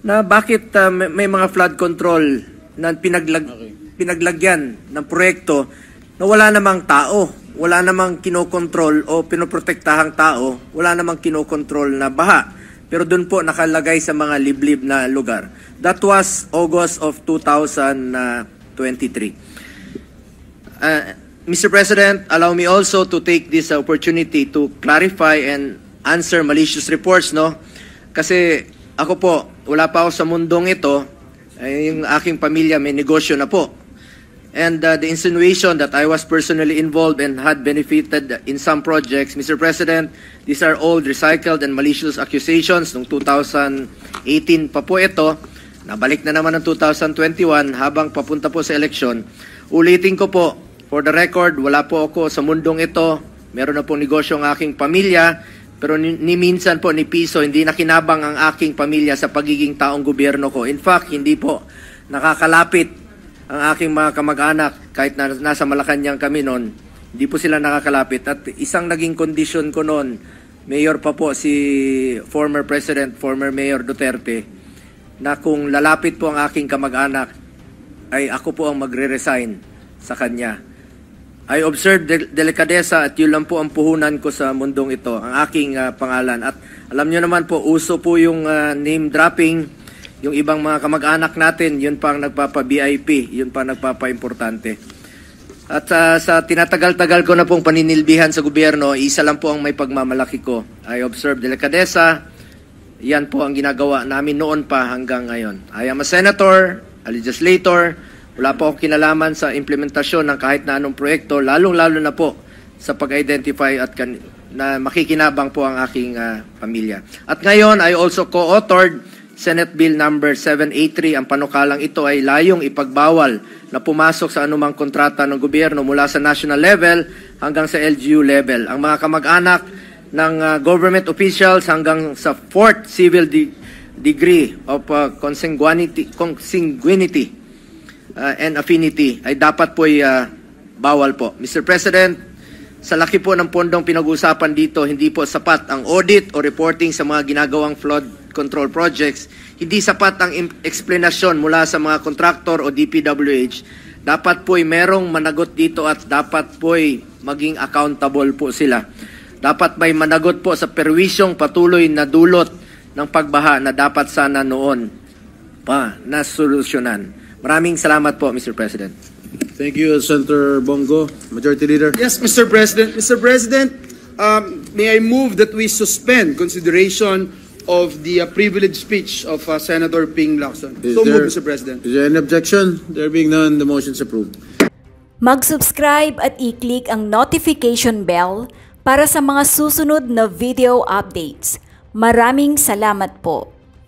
na bakit may mga flood control na pinaglagyan ng proyekto na wala namang tao, wala namang kinokontrol o pinoprotektahang tao, wala namang kinokontrol na baha. Pero doon po nakalagay sa mga liblib na lugar. That was August of 2023. Mr. President, allow me also to take this opportunity to clarify and answer malicious reports, no? Kasi ako po, wala pa ako sa mundong ito. Yung aking pamilya may negosyo na po. And the insinuation that I was personally involved and had benefited in some projects, Mr. President, these are all recycled and malicious accusations. Noong 2018 pa po ito, nabalik na naman ng 2021 habang papunta po sa eleksyon. Ulitin ko po, for the record, wala po ako sa mundong ito. Meron na po negosyo ang aking pamilya. Pero ni minsan po, ni piso, hindi nakinabang ang aking pamilya sa pagiging taong gobyerno ko. In fact, hindi po nakakalapit ang aking mga kamag-anak, kahit na nasa Malacanang kami noon, hindi po sila nakakalapit. At isang naging kondisyon ko noon, Mayor pa po si former President, former Mayor Duterte, na kung lalapit po ang aking kamag-anak, ay ako po ang magre-resign sa kanya. I observed delikadesa at yun lang po ang puhunan ko sa mundong ito, ang aking pangalan. At alam nyo naman po, uso po yung name dropping, yung ibang mga kamag-anak natin, yun pa ang nagpapa-VIP, yun pa ang nagpapa-importante. At sa tinatagal-tagal ko na pong paninilbihan sa gobyerno, isa lang po ang may pagmamalaki ko. I observed delikadesa, yan po ang ginagawa namin noon pa hanggang ngayon. I am a senator, a legislator. Wala po akong kinalaman sa implementasyon ng kahit na anong proyekto, lalong-lalo na po sa pag-identify at na makikinabang po ang aking pamilya. At ngayon, I also co-authored Senate Bill number 783. Ang panukalang ito ay layong ipagbawal na pumasok sa anumang kontrata ng gobyerno mula sa national level hanggang sa LGU level. Ang mga kamag-anak ng government officials hanggang sa 4th civil degree of consanguinity and affinity ay dapat po bawal po. Mr. President, sa laki po ng pondong pinag-uusapan dito, hindi po sapat ang audit o reporting sa mga ginagawang flood control projects. Hindi sapat ang explanation mula sa mga kontraktor o DPWH. Dapat po'y merong managot dito at dapat po'y maging accountable po sila. Dapat may managot po sa perwisyong patuloy na dulot ng pagbaha na dapat sana noon pa nasolusyonan. Maraming salamat po, Mr. President. Thank you, Senator Bongo. Majority Leader. Yes, Mr. President. Mr. President, may I move that we suspend consideration of the privileged speech of Senator Ping Lacson? So move, Mr. President. Is there any objection? There being none, the motion is approved. Mag-subscribe at i-click ang notification bell para sa mga susunod na video updates. Maraming salamat po.